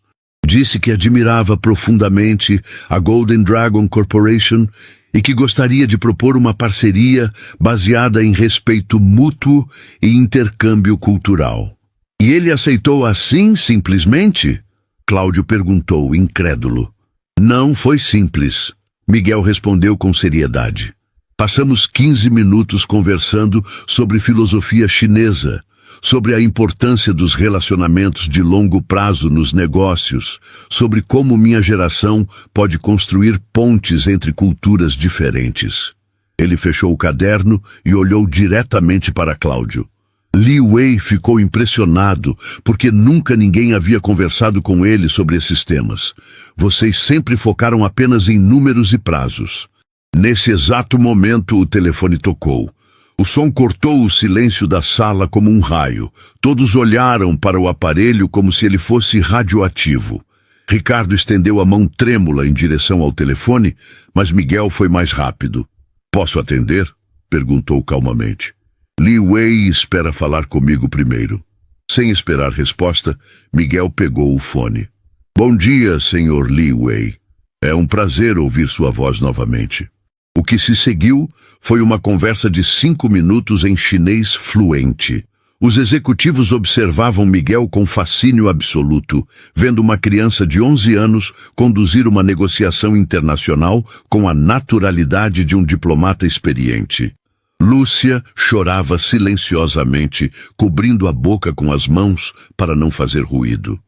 [SPEAKER 1] Disse que admirava profundamente a Golden Dragon Corporation e que gostaria de propor uma parceria baseada em respeito mútuo e intercâmbio cultural. "E ele aceitou assim, simplesmente?" Cláudio perguntou, incrédulo. "Não foi simples", Miguel respondeu com seriedade. "Passamos 15 minutos conversando sobre filosofia chinesa, sobre a importância dos relacionamentos de longo prazo nos negócios, sobre como minha geração pode construir pontes entre culturas diferentes." Ele fechou o caderno e olhou diretamente para Cláudio. Li Wei ficou impressionado, porque nunca ninguém havia conversado com ele sobre esses temas. "Vocês sempre focaram apenas em números e prazos." Nesse exato momento, o telefone tocou. O som cortou o silêncio da sala como um raio. Todos olharam para o aparelho como se ele fosse radioativo. Ricardo estendeu a mão trêmula em direção ao telefone, mas Miguel foi mais rápido. "Posso atender?" perguntou calmamente. "Li Wei espera falar comigo primeiro." Sem esperar resposta, Miguel pegou o fone. "Bom dia, senhor Li Wei. É um prazer ouvir sua voz novamente." O que se seguiu foi uma conversa de 5 minutos em chinês fluente. Os executivos observavam Miguel com fascínio absoluto, vendo uma criança de 11 anos conduzir uma negociação internacional com a naturalidade de um diplomata experiente. Lúcia chorava silenciosamente, cobrindo a boca com as mãos para não fazer ruído.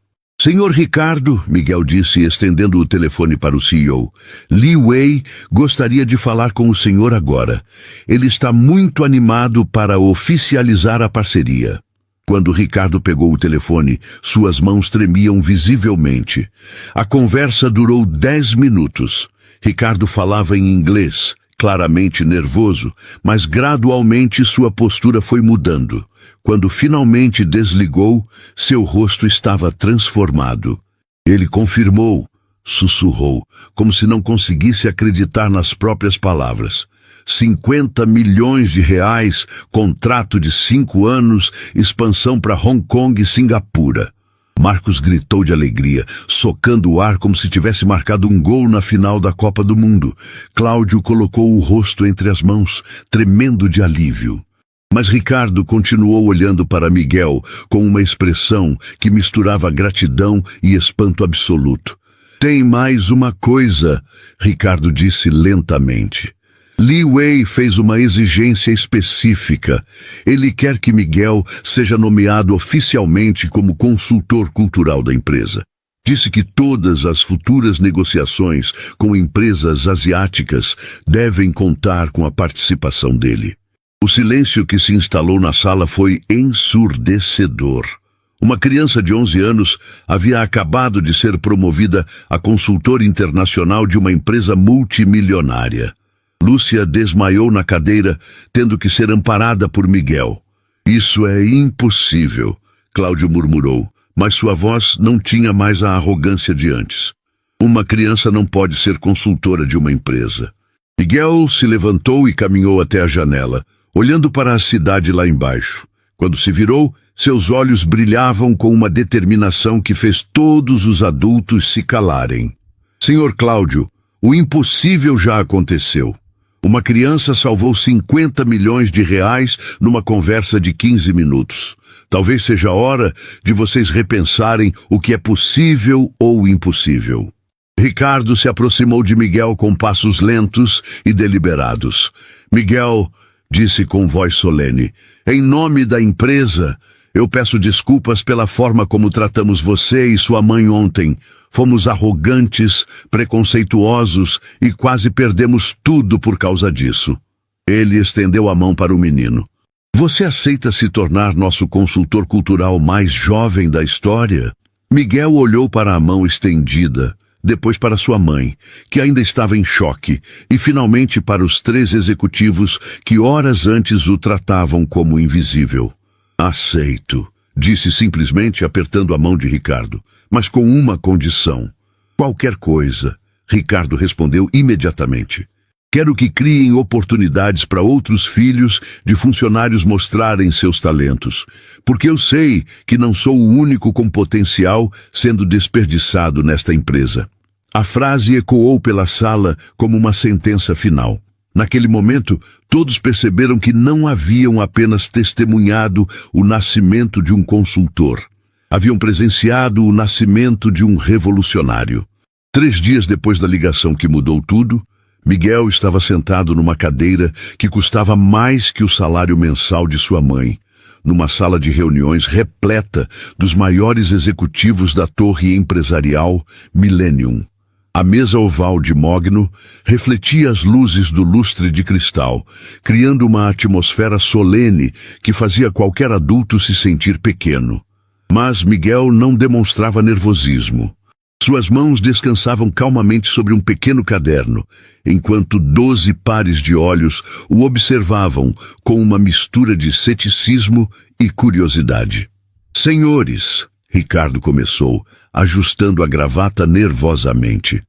[SPEAKER 1] Senhor Ricardo, Miguel disse, estendendo o telefone para o CEO. Li Wei gostaria de falar com o senhor agora. Ele está muito animado para oficializar a parceria. Quando Ricardo pegou o telefone, suas mãos tremiam visivelmente. A conversa durou 10 minutos. Ricardo falava em inglês, claramente nervoso, mas gradualmente sua postura foi mudando. Quando finalmente desligou, seu rosto estava transformado. Ele confirmou, sussurrou, como se não conseguisse acreditar nas próprias palavras. 50 milhões de reais, contrato de 5 anos, expansão para Hong Kong e Singapura. Marcos gritou de alegria, socando o ar como se tivesse marcado um gol na final da Copa do Mundo. Cláudio colocou o rosto entre as mãos, tremendo de alívio. Mas Ricardo continuou olhando para Miguel com uma expressão que misturava gratidão e espanto absoluto. Tem mais uma coisa, Ricardo disse lentamente. Li Wei fez uma exigência específica. Ele quer que Miguel seja nomeado oficialmente como consultor cultural da empresa. Disse que todas as futuras negociações com empresas asiáticas devem contar com a participação dele. O silêncio que se instalou na sala foi ensurdecedor. Uma criança de 11 anos havia acabado de ser promovida a consultor internacional de uma empresa multimilionária. Lúcia desmaiou na cadeira, tendo que ser amparada por Miguel. Isso é impossível, Cláudio murmurou, mas sua voz não tinha mais a arrogância de antes. Uma criança não pode ser consultora de uma empresa. Miguel se levantou e caminhou até a janela, olhando para a cidade lá embaixo. Quando se virou, seus olhos brilhavam com uma determinação que fez todos os adultos se calarem. Senhor Cláudio, o impossível já aconteceu. Uma criança salvou 50 milhões de reais numa conversa de 15 minutos. Talvez seja a hora de vocês repensarem o que é possível ou impossível. Ricardo se aproximou de Miguel com passos lentos e deliberados. Miguel disse com voz solene, em nome da empresa, eu peço desculpas pela forma como tratamos você e sua mãe ontem. Fomos arrogantes, preconceituosos e quase perdemos tudo por causa disso. Ele estendeu a mão para o menino. Você aceita se tornar nosso consultor cultural mais jovem da história? Miguel olhou para a mão estendida, depois para sua mãe, que ainda estava em choque, e finalmente para os 3 executivos que horas antes o tratavam como invisível. Aceito, disse simplesmente apertando a mão de Ricardo, mas com uma condição. Qualquer coisa, Ricardo respondeu imediatamente. Quero que criem oportunidades para outros filhos de funcionários mostrarem seus talentos, porque eu sei que não sou o único com potencial sendo desperdiçado nesta empresa. A frase ecoou pela sala como uma sentença final. Naquele momento, todos perceberam que não haviam apenas testemunhado o nascimento de um consultor. Haviam presenciado o nascimento de um revolucionário. 3 dias depois da ligação que mudou tudo, Miguel estava sentado numa cadeira que custava mais que o salário mensal de sua mãe, numa sala de reuniões repleta dos maiores executivos da torre empresarial Millennium. A mesa oval de mogno refletia as luzes do lustre de cristal, criando uma atmosfera solene que fazia qualquer adulto se sentir pequeno. Mas Miguel não demonstrava nervosismo. Suas mãos descansavam calmamente sobre um pequeno caderno, enquanto 12 pares de olhos o observavam com uma mistura de ceticismo e curiosidade. Senhores, Ricardo começou, ajustando a gravata nervosamente.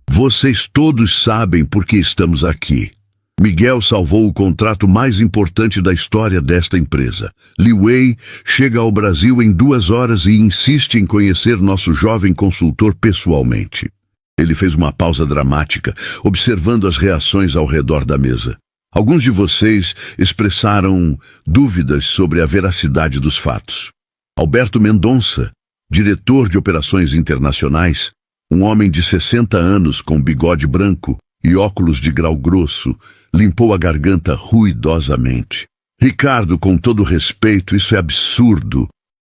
[SPEAKER 1] Vocês todos sabem por que estamos aqui. Miguel salvou o contrato mais importante da história desta empresa. Li Wei chega ao Brasil em 2 horas e insiste em conhecer nosso jovem consultor pessoalmente. Ele fez uma pausa dramática, observando as reações ao redor da mesa. Alguns de vocês expressaram dúvidas sobre a veracidade dos fatos. Alberto Mendonça, diretor de operações internacionais, um homem de 60 anos com bigode branco e óculos de grau grosso, Limpou a garganta ruidosamente. Ricardo, com todo respeito, isso é absurdo.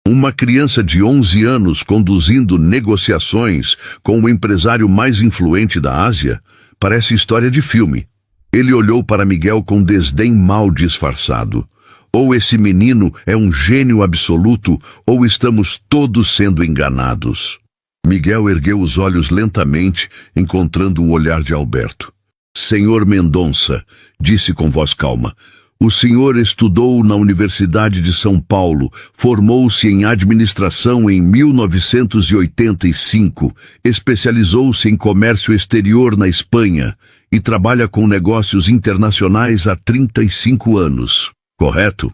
[SPEAKER 1] Uma criança de 11 anos conduzindo negociações com o empresário mais influente da Ásia? Parece história de filme. Ele olhou para Miguel com desdém mal disfarçado. Ou esse menino é um gênio absoluto, ou estamos todos sendo enganados. Miguel ergueu os olhos lentamente, encontrando o olhar de Alberto. Senhor Mendonça, disse com voz calma, o senhor estudou na Universidade de São Paulo, formou-se em administração em 1985, especializou-se em comércio exterior na Espanha e trabalha com negócios internacionais há 35 anos. Correto?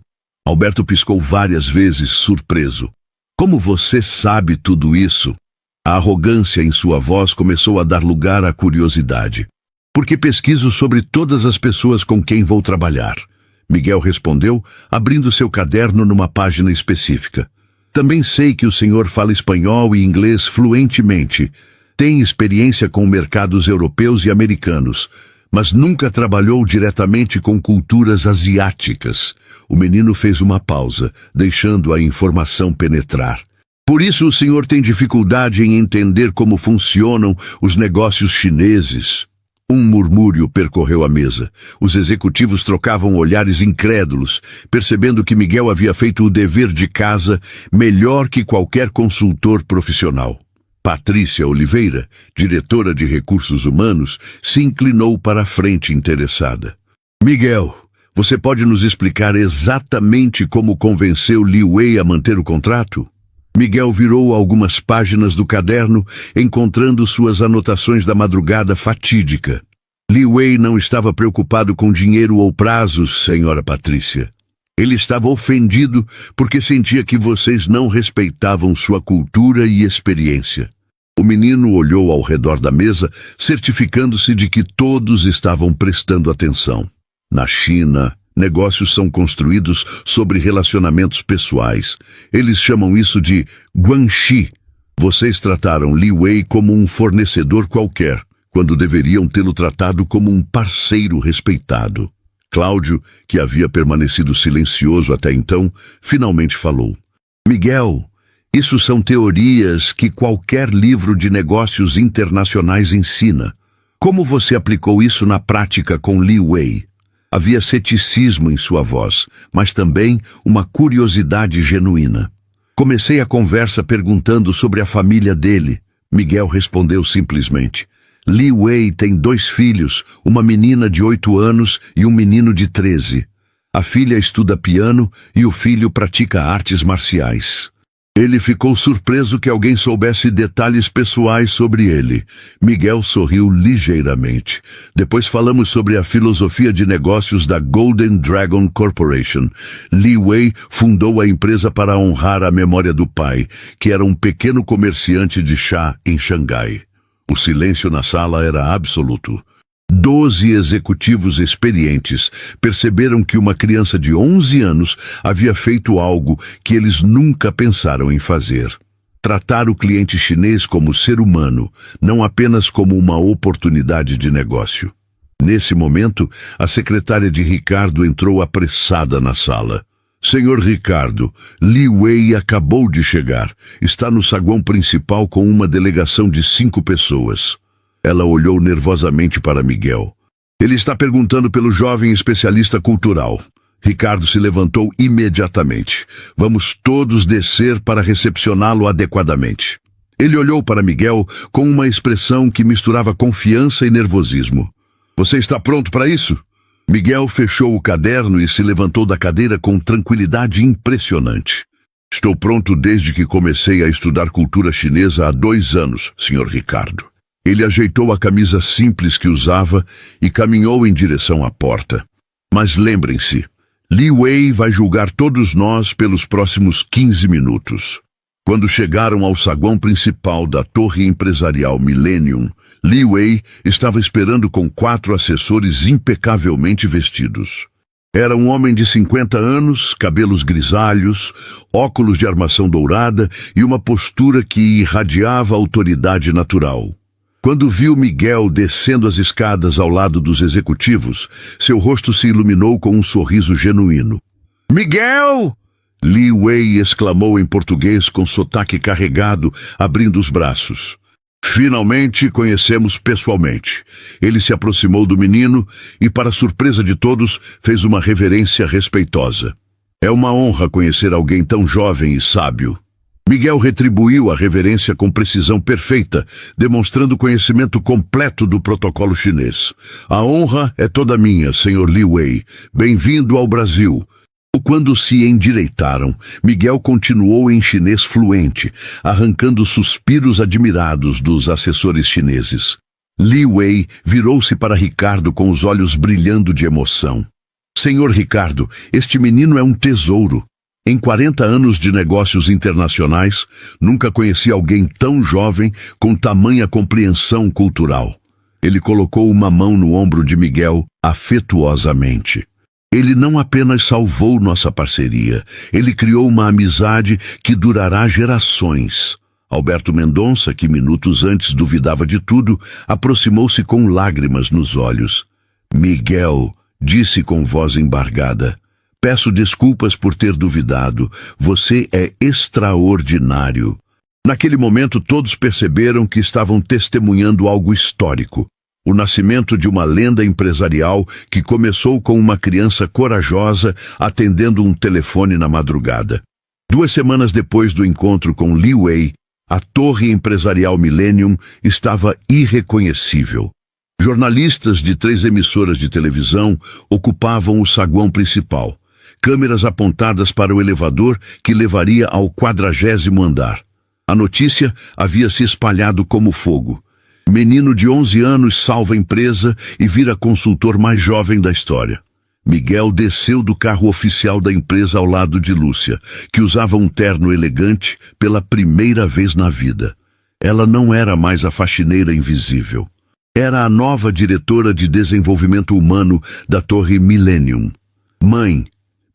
[SPEAKER 1] Alberto piscou várias vezes, surpreso. Como você sabe tudo isso? A arrogância em sua voz começou a dar lugar à curiosidade. Porque pesquiso sobre todas as pessoas com quem vou trabalhar. Miguel respondeu, abrindo seu caderno numa página específica. Também sei que o senhor fala espanhol e inglês fluentemente. Tem experiência com mercados europeus e americanos, mas nunca trabalhou diretamente com culturas asiáticas. O menino fez uma pausa, deixando a informação penetrar. Por isso o senhor tem dificuldade em entender como funcionam os negócios chineses. Um murmúrio percorreu a mesa. Os executivos trocavam olhares incrédulos, percebendo que Miguel havia feito o dever de casa melhor que qualquer consultor profissional. Patrícia Oliveira, diretora de recursos humanos, se inclinou para a frente interessada. Miguel, você pode nos explicar exatamente como convenceu Li Wei a manter o contrato? Miguel virou algumas páginas do caderno, encontrando suas anotações da madrugada fatídica. Li Wei não estava preocupado com dinheiro ou prazos, senhora Patrícia. Ele estava ofendido porque sentia que vocês não respeitavam sua cultura e experiência. O menino olhou ao redor da mesa, certificando-se de que todos estavam prestando atenção. Na China, negócios são construídos sobre relacionamentos pessoais. Eles chamam isso de guanxi. Vocês trataram Li Wei como um fornecedor qualquer, quando deveriam tê-lo tratado como um parceiro respeitado. Cláudio, que havia permanecido silencioso até então, finalmente falou. Miguel, isso são teorias que qualquer livro de negócios internacionais ensina. Como você aplicou isso na prática com Li Wei? Havia ceticismo em sua voz, mas também uma curiosidade genuína. Comecei a conversa perguntando sobre a família dele. Miguel respondeu simplesmente. Li Wei tem 2 filhos, uma menina de 8 anos e um menino de 13. A filha estuda piano e o filho pratica artes marciais. Ele ficou surpreso que alguém soubesse detalhes pessoais sobre ele. Miguel sorriu ligeiramente. Depois falamos sobre a filosofia de negócios da Golden Dragon Corporation. Li Wei fundou a empresa para honrar a memória do pai, que era um pequeno comerciante de chá em Xangai. O silêncio na sala era absoluto. 12 executivos experientes perceberam que uma criança de 11 anos havia feito algo que eles nunca pensaram em fazer. Tratar o cliente chinês como ser humano, não apenas como uma oportunidade de negócio. Nesse momento, a secretária de Ricardo entrou apressada na sala. Senhor Ricardo, Li Wei acabou de chegar. Está no saguão principal com uma delegação de 5 pessoas. Ela olhou nervosamente para Miguel. Ele está perguntando pelo jovem especialista cultural. Ricardo se levantou imediatamente. Vamos todos descer para recepcioná-lo adequadamente. Ele olhou para Miguel com uma expressão que misturava confiança e nervosismo. Você está pronto para isso? Miguel fechou o caderno e se levantou da cadeira com tranquilidade impressionante. Estou pronto desde que comecei a estudar cultura chinesa há 2 anos, Sr. Ricardo. Ele ajeitou a camisa simples que usava e caminhou em direção à porta. Mas lembrem-se, Li Wei vai julgar todos nós pelos próximos 15 minutos. Quando chegaram ao saguão principal da torre empresarial Millennium, Li Wei estava esperando com 4 assessores impecavelmente vestidos. Era um homem de 50 anos, cabelos grisalhos, óculos de armação dourada e uma postura que irradiava autoridade natural. Quando viu Miguel descendo as escadas ao lado dos executivos, seu rosto se iluminou com um sorriso genuíno. "Miguel!" Li Wei exclamou em português com sotaque carregado, abrindo os braços. Finalmente conhecemos pessoalmente. Ele se aproximou do menino e, para surpresa de todos, fez uma reverência respeitosa. É uma honra conhecer alguém tão jovem e sábio. Miguel retribuiu a reverência com precisão perfeita, demonstrando conhecimento completo do protocolo chinês. "A honra é toda minha, Sr. Li Wei. Bem-vindo ao Brasil." Quando se endireitaram, Miguel continuou em chinês fluente, arrancando suspiros admirados dos assessores chineses. Li Wei virou-se para Ricardo com os olhos brilhando de emoção. "Senhor Ricardo, este menino é um tesouro. Em 40 anos de negócios internacionais, nunca conheci alguém tão jovem com tamanha compreensão cultural." Ele colocou uma mão no ombro de Miguel afetuosamente. "Ele não apenas salvou nossa parceria, ele criou uma amizade que durará gerações." Alberto Mendonça, que minutos antes duvidava de tudo, aproximou-se com lágrimas nos olhos. "Miguel", disse com voz embargada, "peço desculpas por ter duvidado. Você é extraordinário." Naquele momento todos perceberam que estavam testemunhando algo histórico. O nascimento de uma lenda empresarial que começou com uma criança corajosa atendendo um telefone na madrugada. 2 semanas depois do encontro com Li Wei, a torre empresarial Millennium estava irreconhecível. Jornalistas de 3 emissoras de televisão ocupavam o saguão principal, câmeras apontadas para o elevador que levaria ao 40º andar. A notícia havia se espalhado como fogo. Menino de 11 anos salva a empresa e vira consultor mais jovem da história. Miguel desceu do carro oficial da empresa ao lado de Lúcia, que usava um terno elegante pela primeira vez na vida. Ela não era mais a faxineira invisível. Era a nova diretora de desenvolvimento humano da Torre Millennium. "Mãe",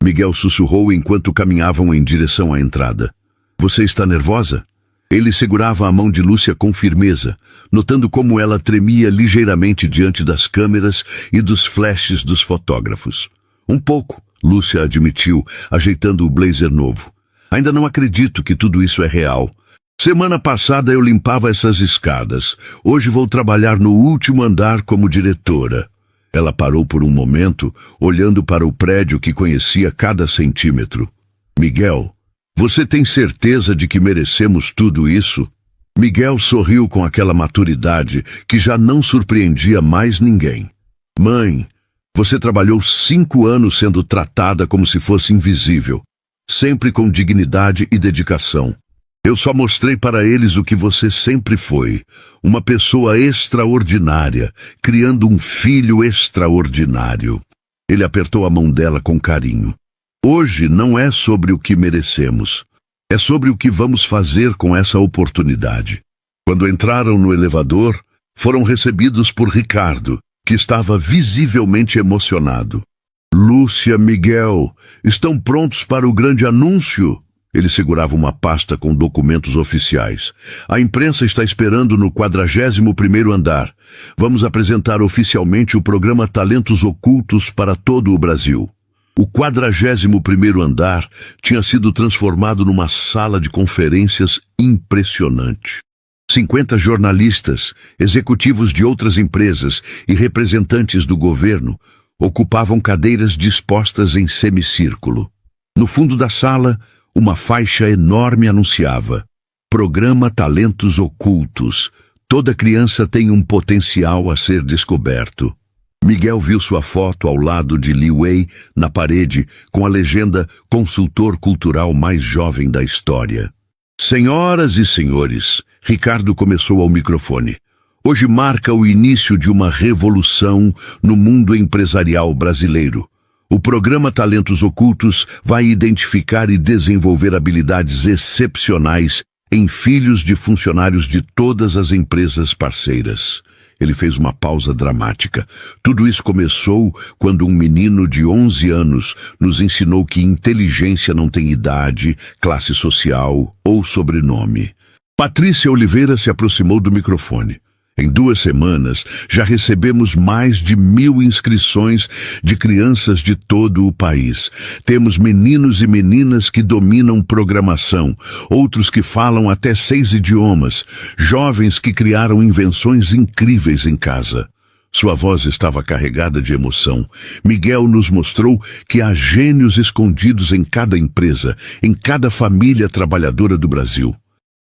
[SPEAKER 1] Miguel sussurrou enquanto caminhavam em direção à entrada. "Você está nervosa?" Ele segurava a mão de Lúcia com firmeza, notando como ela tremia ligeiramente diante das câmeras e dos flashes dos fotógrafos. "Um pouco", Lúcia admitiu, ajeitando o blazer novo. "Ainda não acredito que tudo isso é real. Semana passada eu limpava essas escadas. Hoje vou trabalhar no último andar como diretora." Ela parou por um momento, olhando para o prédio que conhecia cada centímetro. "Miguel, você tem certeza de que merecemos tudo isso?" Miguel sorriu com aquela maturidade que já não surpreendia mais ninguém. "Mãe, você trabalhou 5 anos sendo tratada como se fosse invisível, sempre com dignidade e dedicação. Eu só mostrei para eles o que você sempre foi, uma pessoa extraordinária, criando um filho extraordinário." Ele apertou a mão dela com carinho. "Hoje não é sobre o que merecemos, é sobre o que vamos fazer com essa oportunidade." Quando entraram no elevador, foram recebidos por Ricardo, que estava visivelmente emocionado. "Lúcia, Miguel, estão prontos para o grande anúncio?" Ele segurava uma pasta com documentos oficiais. "A imprensa está esperando no 41º andar. Vamos apresentar oficialmente o programa Talentos Ocultos para todo o Brasil." O 41º andar tinha sido transformado numa sala de conferências impressionante. 50 jornalistas, executivos de outras empresas e representantes do governo ocupavam cadeiras dispostas em semicírculo. No fundo da sala, uma faixa enorme anunciava: "Programa Talentos Ocultos. Toda criança tem um potencial a ser descoberto." Miguel viu sua foto ao lado de Li Wei na parede com a legenda "Consultor cultural mais jovem da história." "Senhoras e senhores", Ricardo começou ao microfone, "hoje marca o início de uma revolução no mundo empresarial brasileiro. O programa Talentos Ocultos vai identificar e desenvolver habilidades excepcionais em filhos de funcionários de todas as empresas parceiras." Ele fez uma pausa dramática. "Tudo isso começou quando um menino de 11 anos nos ensinou que inteligência não tem idade, classe social ou sobrenome." Patrícia Oliveira se aproximou do microfone. Em 2 semanas, já recebemos mais de 1.000 inscrições de crianças de todo o país. Temos meninos e meninas que dominam programação, outros que falam até 6 idiomas, jovens que criaram invenções incríveis em casa. Sua voz estava carregada de emoção. Miguel nos mostrou que há gênios escondidos em cada empresa, em cada família trabalhadora do Brasil.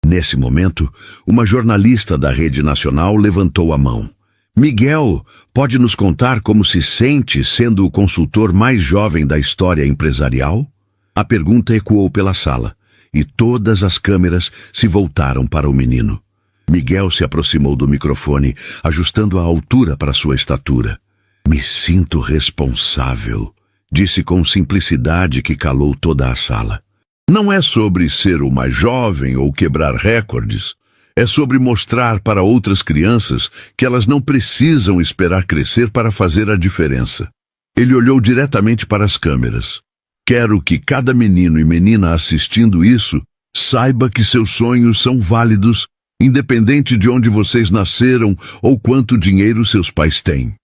[SPEAKER 1] Nesse momento, uma jornalista da Rede Nacional levantou a mão. Miguel, pode nos contar como se sente sendo o consultor mais jovem da história empresarial? A pergunta ecoou pela sala, e todas as câmeras se voltaram para o menino. Miguel se aproximou do microfone, ajustando a altura para sua estatura. Me sinto responsável, disse com simplicidade que calou toda a sala. Não é sobre ser o mais jovem ou quebrar recordes. É sobre mostrar para outras crianças que elas não precisam esperar crescer para fazer a diferença. Ele olhou diretamente para as câmeras. Quero que cada menino e menina assistindo isso saiba que seus sonhos são válidos, independente de onde vocês nasceram ou quanto dinheiro seus pais têm.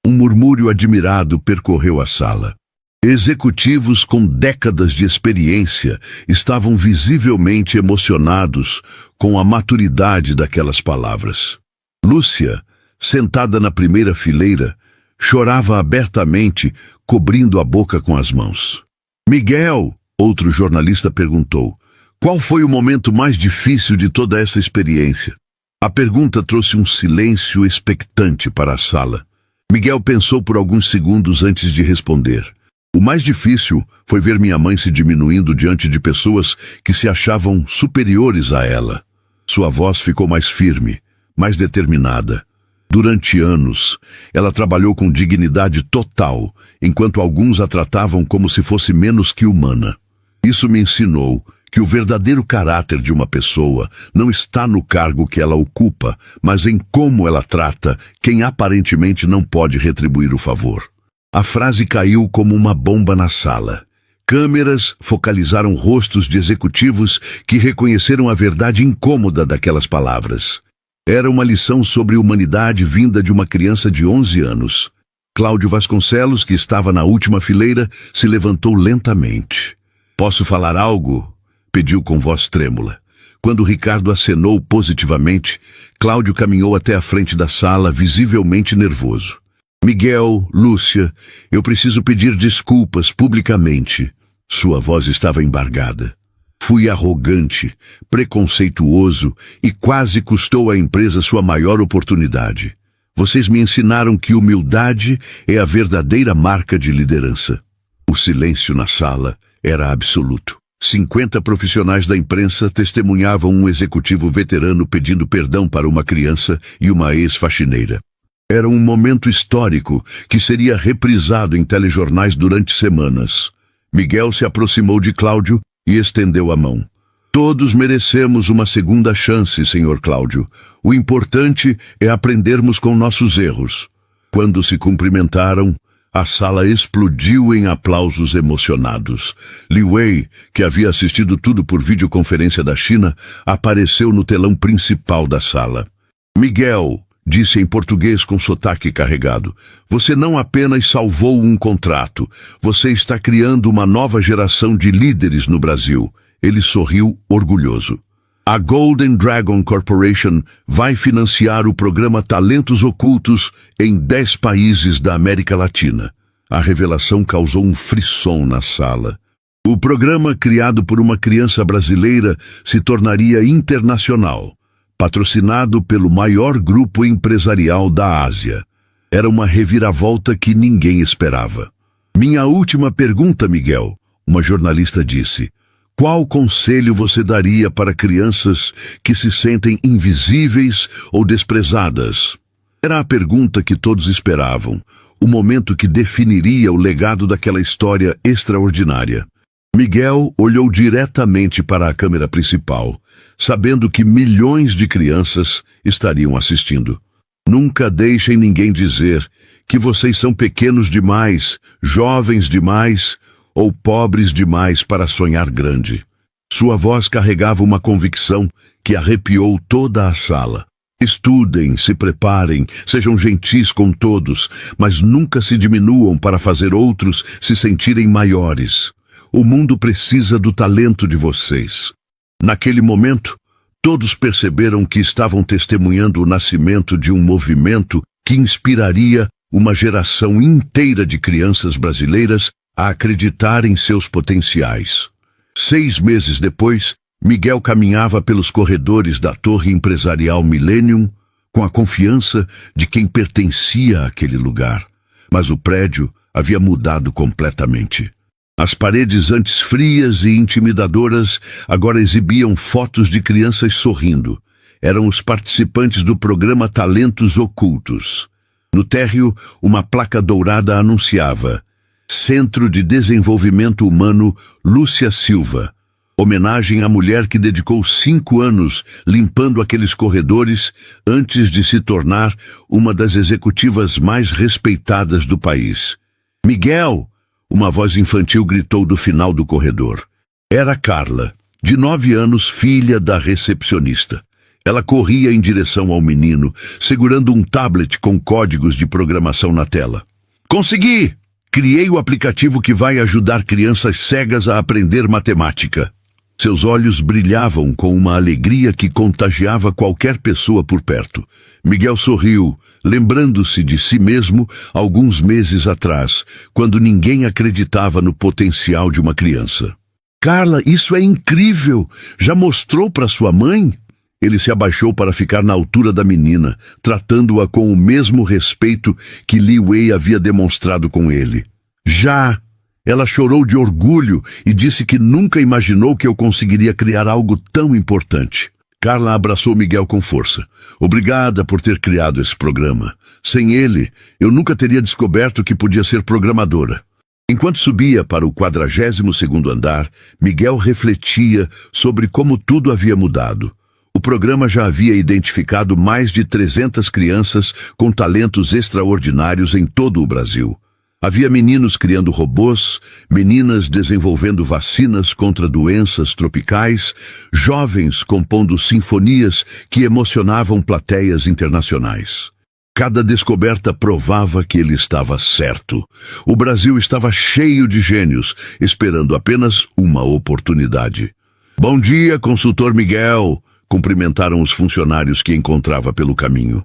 [SPEAKER 1] Um murmúrio admirado percorreu a sala. Executivos com décadas de experiência estavam visivelmente emocionados com a maturidade daquelas palavras. Lúcia, sentada na primeira fileira, chorava abertamente, cobrindo a boca com as mãos. Miguel, outro jornalista perguntou, qual foi o momento mais difícil de toda essa experiência? A pergunta trouxe um silêncio expectante para a sala. Miguel pensou por alguns segundos antes de responder. O mais difícil foi ver minha mãe se diminuindo diante de pessoas que se achavam superiores a ela. Sua voz ficou mais firme, mais determinada. Durante anos, ela trabalhou com dignidade total, enquanto alguns a tratavam como se fosse menos que humana. Isso me ensinou que o verdadeiro caráter de uma pessoa não está no cargo que ela ocupa, mas em como ela trata quem aparentemente não pode retribuir o favor. A frase caiu como uma bomba na sala. Câmeras focalizaram rostos de executivos que reconheceram a verdade incômoda daquelas palavras. Era uma lição sobre humanidade vinda de uma criança de 11 anos. Cláudio Vasconcelos, que estava na última fileira, se levantou lentamente. Posso falar algo? Pediu com voz trêmula. Quando Ricardo acenou positivamente, Cláudio caminhou até a frente da sala, visivelmente nervoso. Miguel, Lúcia, eu preciso pedir desculpas publicamente. Sua voz estava embargada. Fui arrogante, preconceituoso e quase custou à empresa sua maior oportunidade. Vocês me ensinaram que humildade é a verdadeira marca de liderança. O silêncio na sala era absoluto. 50 profissionais da imprensa testemunhavam um executivo veterano pedindo perdão para uma criança e uma ex-faxineira. Era um momento histórico que seria reprisado em telejornais durante semanas. Miguel se aproximou de Cláudio e estendeu a mão. Todos merecemos uma segunda chance, Sr. Cláudio. O importante é aprendermos com nossos erros. Quando se cumprimentaram, a sala explodiu em aplausos emocionados. Li Wei, que havia assistido tudo por videoconferência da China, apareceu no telão principal da sala. Miguel, disse em português com sotaque carregado, você não apenas salvou um contrato, você está criando uma nova geração de líderes no Brasil. Ele sorriu orgulhoso. A Golden Dragon Corporation vai financiar o programa Talentos Ocultos em 10 países da América Latina. A revelação causou um frisson na sala. O programa, criado por uma criança brasileira, se tornaria internacional, patrocinado pelo maior grupo empresarial da Ásia. Era uma reviravolta que ninguém esperava. Minha última pergunta, Miguel, uma jornalista disse. Qual conselho você daria para crianças que se sentem invisíveis ou desprezadas? Era a pergunta que todos esperavam, o momento que definiria o legado daquela história extraordinária. Miguel olhou diretamente para a câmera principal, sabendo que milhões de crianças estariam assistindo. Nunca deixem ninguém dizer que vocês são pequenos demais, jovens demais ou pobres demais para sonhar grande. Sua voz carregava uma convicção que arrepiou toda a sala. Estudem, se preparem, sejam gentis com todos, mas nunca se diminuam para fazer outros se sentirem maiores. O mundo precisa do talento de vocês. Naquele momento, todos perceberam que estavam testemunhando o nascimento de um movimento que inspiraria uma geração inteira de crianças brasileiras a acreditar em seus potenciais. 6 meses depois, Miguel caminhava pelos corredores da Torre Empresarial Millennium com a confiança de quem pertencia àquele lugar. Mas o prédio havia mudado completamente. As paredes antes frias e intimidadoras agora exibiam fotos de crianças sorrindo. Eram os participantes do programa Talentos Ocultos. No térreo, uma placa dourada anunciava: Centro de Desenvolvimento Humano Lúcia Silva. Homenagem à mulher que dedicou 5 anos limpando aqueles corredores antes de se tornar uma das executivas mais respeitadas do país. Miguel! Uma voz infantil gritou do final do corredor. Era Carla, de 9 anos, filha da recepcionista. Ela corria em direção ao menino, segurando um tablet com códigos de programação na tela. Consegui! Criei o aplicativo que vai ajudar crianças cegas a aprender matemática. Seus olhos brilhavam com uma alegria que contagiava qualquer pessoa por perto. Miguel sorriu, lembrando-se de si mesmo alguns meses atrás, quando ninguém acreditava no potencial de uma criança. Carla, isso é incrível! Já mostrou para sua mãe? Ele se abaixou para ficar na altura da menina, tratando-a com o mesmo respeito que Li Wei havia demonstrado com ele. Já! Ela chorou de orgulho e disse que nunca imaginou que eu conseguiria criar algo tão importante. Carla abraçou Miguel com força. Obrigada por ter criado esse programa. Sem ele, eu nunca teria descoberto que podia ser programadora. Enquanto subia para o 42º andar, Miguel refletia sobre como tudo havia mudado. O programa já havia identificado mais de 300 crianças com talentos extraordinários em todo o Brasil. Havia meninos criando robôs, meninas desenvolvendo vacinas contra doenças tropicais, jovens compondo sinfonias que emocionavam plateias internacionais. Cada descoberta provava que ele estava certo. O Brasil estava cheio de gênios, esperando apenas uma oportunidade. Bom dia, consultor Miguel! Cumprimentaram os funcionários que encontrava pelo caminho.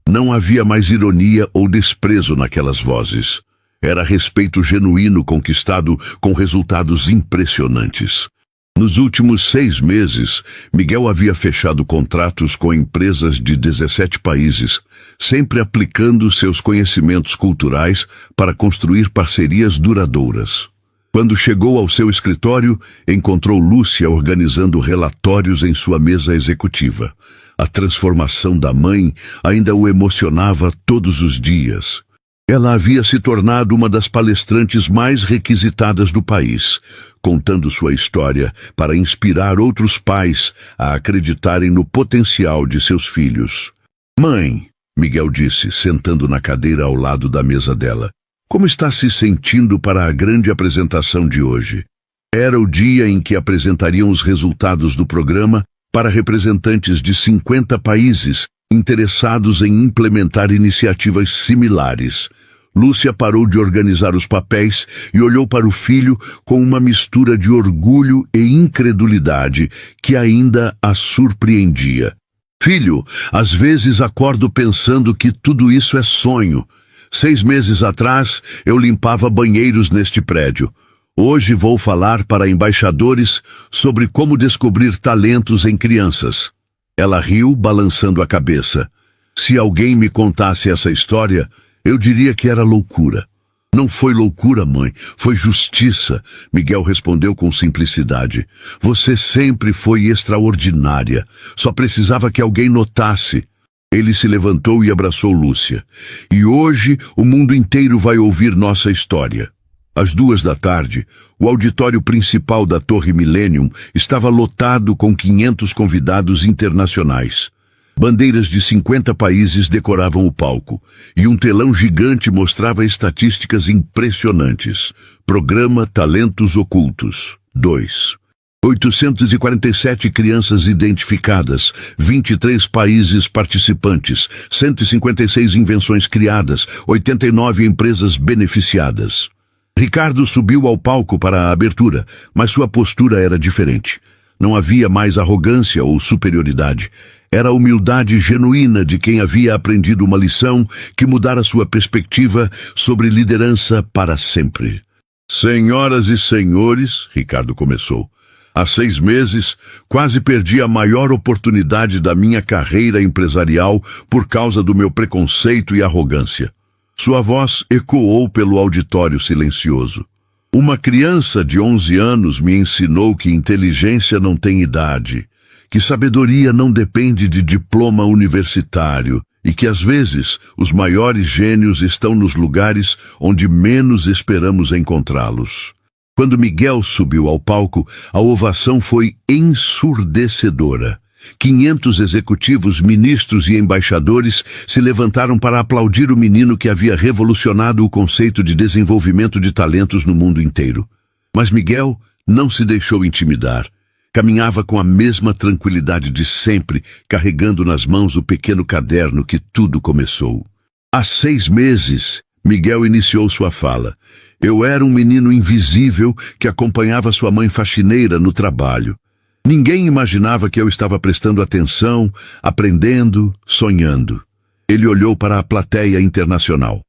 [SPEAKER 1] Não havia mais ironia ou desprezo naquelas vozes. Era respeito genuíno conquistado com resultados impressionantes. Nos últimos 6 meses, Miguel havia fechado contratos com empresas de 17 países, sempre aplicando seus conhecimentos culturais para construir parcerias duradouras. Quando chegou ao seu escritório, encontrou Lúcia organizando relatórios em sua mesa executiva. A transformação da mãe ainda o emocionava todos os dias. Ela havia se tornado uma das palestrantes mais requisitadas do país, contando sua história para inspirar outros pais a acreditarem no potencial de seus filhos. Mãe, Miguel disse, sentando na cadeira ao lado da mesa dela, como está se sentindo para a grande apresentação de hoje? Era o dia em que apresentariam os resultados do programa para representantes de 50 países interessados em implementar iniciativas similares. Lúcia parou de organizar os papéis e olhou para o filho com uma mistura de orgulho e incredulidade que ainda a surpreendia. Filho, às vezes acordo pensando que tudo isso é sonho. 6 meses atrás, eu limpava banheiros neste prédio. Hoje vou falar para embaixadores sobre como descobrir talentos em crianças. Ela riu, balançando a cabeça. Se alguém me contasse essa história, eu diria que era loucura. Não foi loucura, mãe, foi justiça, Miguel respondeu com simplicidade. Você sempre foi extraordinária. Só precisava que alguém notasse. Ele se levantou e abraçou Lúcia. E hoje o mundo inteiro vai ouvir nossa história. Às 2 da tarde, o auditório principal da Torre Millennium estava lotado com 500 convidados internacionais. Bandeiras de 50 países decoravam o palco, e um telão gigante mostrava estatísticas impressionantes. Programa Talentos Ocultos 2. 847 crianças identificadas, 23 países participantes, 156 invenções criadas, 89 empresas beneficiadas. Ricardo subiu ao palco para a abertura, mas sua postura era diferente. Não havia mais arrogância ou superioridade. Era a humildade genuína de quem havia aprendido uma lição que mudara sua perspectiva sobre liderança para sempre. Senhoras e senhores, Ricardo começou. Há 6 meses, quase perdi a maior oportunidade da minha carreira empresarial por causa do meu preconceito e arrogância. Sua voz ecoou pelo auditório silencioso. Uma criança de 11 anos me ensinou que inteligência não tem idade, que sabedoria não depende de diploma universitário e que, às vezes, os maiores gênios estão nos lugares onde menos esperamos encontrá-los. Quando Miguel subiu ao palco, a ovação foi ensurdecedora. 500 executivos, ministros e embaixadores se levantaram para aplaudir o menino que havia revolucionado o conceito de desenvolvimento de talentos no mundo inteiro. Mas Miguel não se deixou intimidar. Caminhava com a mesma tranquilidade de sempre, carregando nas mãos o pequeno caderno que tudo começou. Há 6 meses, Miguel iniciou sua fala. Eu era um menino invisível que acompanhava sua mãe faxineira no trabalho. Ninguém imaginava que eu estava prestando atenção, aprendendo, sonhando. Ele olhou para a plateia internacional.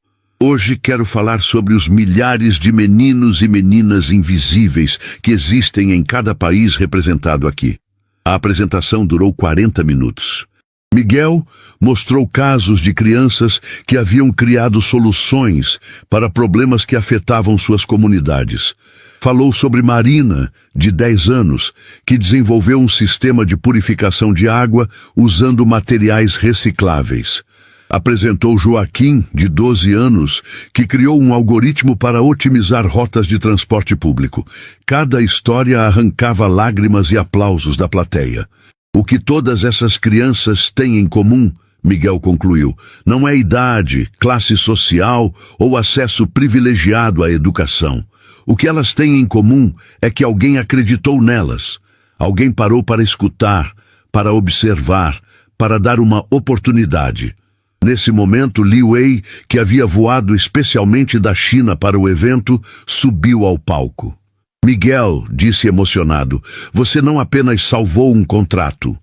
[SPEAKER 1] Hoje quero falar sobre os milhares de meninos e meninas invisíveis que existem em cada país representado aqui. A apresentação durou 40 minutos. Miguel mostrou casos de crianças que haviam criado soluções para problemas que afetavam suas comunidades. Falou sobre Marina, de 10 anos, que desenvolveu um sistema de purificação de água usando materiais recicláveis. Apresentou Joaquim, de 12 anos, que criou um algoritmo para otimizar rotas de transporte público. Cada história arrancava lágrimas e aplausos da plateia. O que todas essas crianças têm em comum, Miguel concluiu, não é idade, classe social ou acesso privilegiado à educação. O que elas têm em comum é que alguém acreditou nelas. Alguém parou para escutar, para observar, para dar uma oportunidade. Nesse momento, Li Wei, que havia voado especialmente da China para o evento, subiu ao palco. Miguel, disse emocionado, você não apenas salvou um contrato.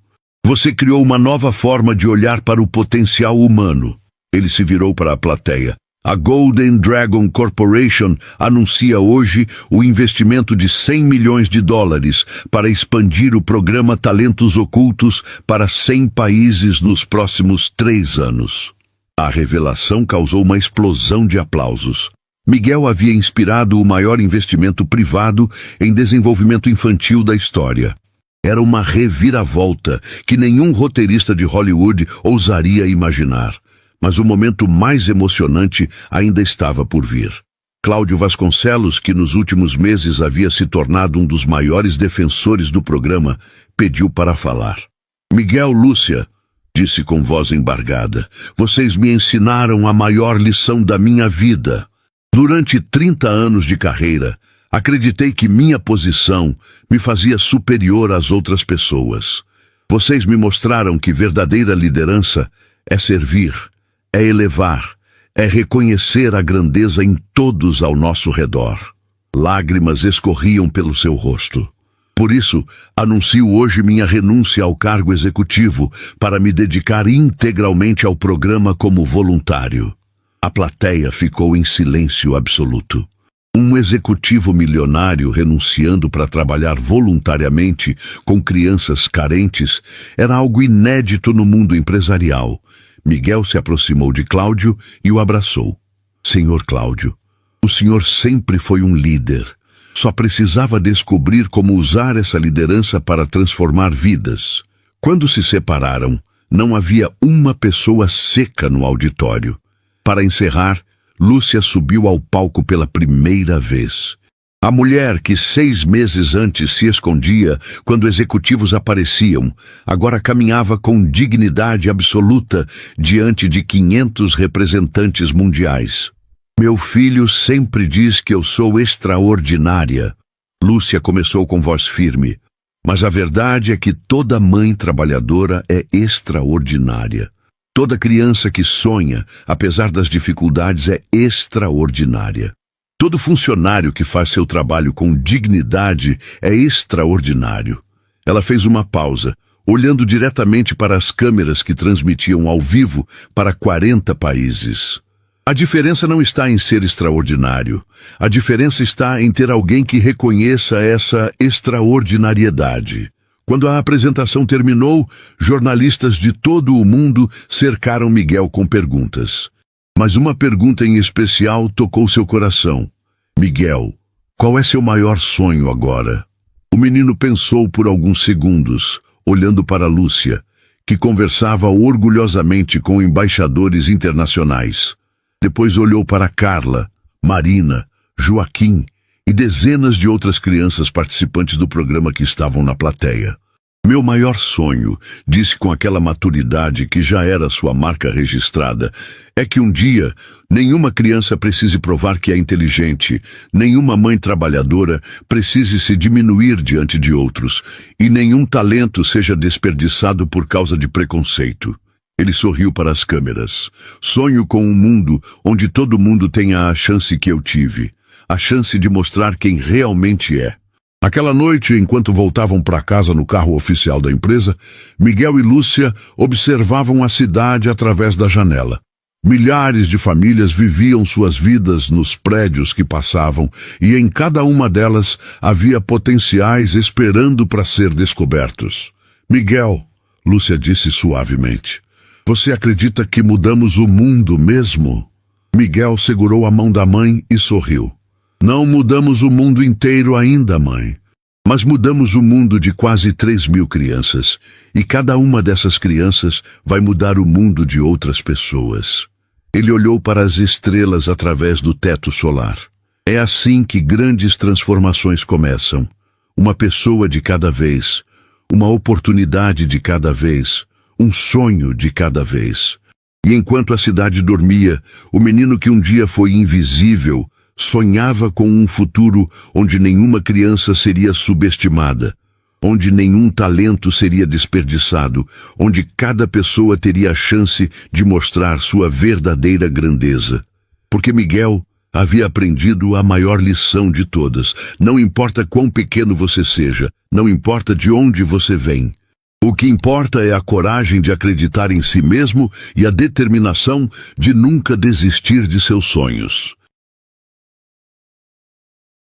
[SPEAKER 1] Você criou uma nova forma de olhar para o potencial humano. Ele se virou para a plateia. A Golden Dragon Corporation anuncia hoje o investimento de $100 milhões para expandir o programa Talentos Ocultos para 100 países nos próximos 3 anos. A revelação causou uma explosão de aplausos. Miguel havia inspirado o maior investimento privado em desenvolvimento infantil da história. Era uma reviravolta que nenhum roteirista de Hollywood ousaria imaginar. Mas o momento mais emocionante ainda estava por vir. Cláudio Vasconcelos, que nos últimos meses havia se tornado um dos maiores defensores do programa, pediu para falar. Miguel, Lúcia, disse com voz embargada, vocês me ensinaram a maior lição da minha vida. Durante 30 anos de carreira, acreditei que minha posição me fazia superior às outras pessoas. Vocês me mostraram que verdadeira liderança é servir, é elevar, é reconhecer a grandeza em todos ao nosso redor. Lágrimas escorriam pelo seu rosto. Por isso, anuncio hoje minha renúncia ao cargo executivo para me dedicar integralmente ao programa como voluntário. A plateia ficou em silêncio absoluto. Um executivo milionário renunciando para trabalhar voluntariamente com crianças carentes era algo inédito no mundo empresarial. Miguel se aproximou de Cláudio e o abraçou. Senhor Cláudio, o senhor sempre foi um líder. Só precisava descobrir como usar essa liderança para transformar vidas. Quando se separaram, não havia uma pessoa seca no auditório. Para encerrar, Lúcia subiu ao palco pela primeira vez. A mulher que 6 meses antes se escondia quando executivos apareciam, agora caminhava com dignidade absoluta diante de 500 representantes mundiais. Meu filho sempre diz que eu sou extraordinária. Lúcia começou com voz firme. Mas a verdade é que toda mãe trabalhadora é extraordinária. Toda criança que sonha, apesar das dificuldades, é extraordinária. Todo funcionário que faz seu trabalho com dignidade é extraordinário. Ela fez uma pausa, olhando diretamente para as câmeras que transmitiam ao vivo para 40 países. A diferença não está em ser extraordinário. A diferença está em ter alguém que reconheça essa extraordinariedade. Quando a apresentação terminou, jornalistas de todo o mundo cercaram Miguel com perguntas. Mas uma pergunta em especial tocou seu coração. Miguel, qual é seu maior sonho agora? O menino pensou por alguns segundos, olhando para Lúcia, que conversava orgulhosamente com embaixadores internacionais. Depois olhou para Carla, Marina, Joaquim e dezenas de outras crianças participantes do programa que estavam na plateia. Meu maior sonho, disse com aquela maturidade que já era sua marca registrada, é que um dia nenhuma criança precise provar que é inteligente, nenhuma mãe trabalhadora precise se diminuir diante de outros, e nenhum talento seja desperdiçado por causa de preconceito. Ele sorriu para as câmeras. Sonho com um mundo onde todo mundo tenha a chance que eu tive, a chance de mostrar quem realmente é. Aquela noite, enquanto voltavam para casa no carro oficial da empresa, Miguel e Lúcia observavam a cidade através da janela. Milhares de famílias viviam suas vidas nos prédios que passavam, e em cada uma delas havia potenciais esperando para ser descobertos. Miguel, Lúcia disse suavemente, você acredita que mudamos o mundo mesmo? Miguel segurou a mão da mãe e sorriu. Não mudamos o mundo inteiro ainda, mãe. Mas mudamos o mundo de quase 3.000 crianças. E cada uma dessas crianças vai mudar o mundo de outras pessoas. Ele olhou para as estrelas através do teto solar. É assim que grandes transformações começam. Uma pessoa de cada vez. Uma oportunidade de cada vez. Um sonho de cada vez. E enquanto a cidade dormia, o menino que um dia foi invisível sonhava com um futuro onde nenhuma criança seria subestimada, onde nenhum talento seria desperdiçado, onde cada pessoa teria a chance de mostrar sua verdadeira grandeza. Porque Miguel havia aprendido a maior lição de todas. Não importa quão pequeno você seja, não importa de onde você vem. O que importa é a coragem de acreditar em si mesmo e a determinação de nunca desistir de seus sonhos.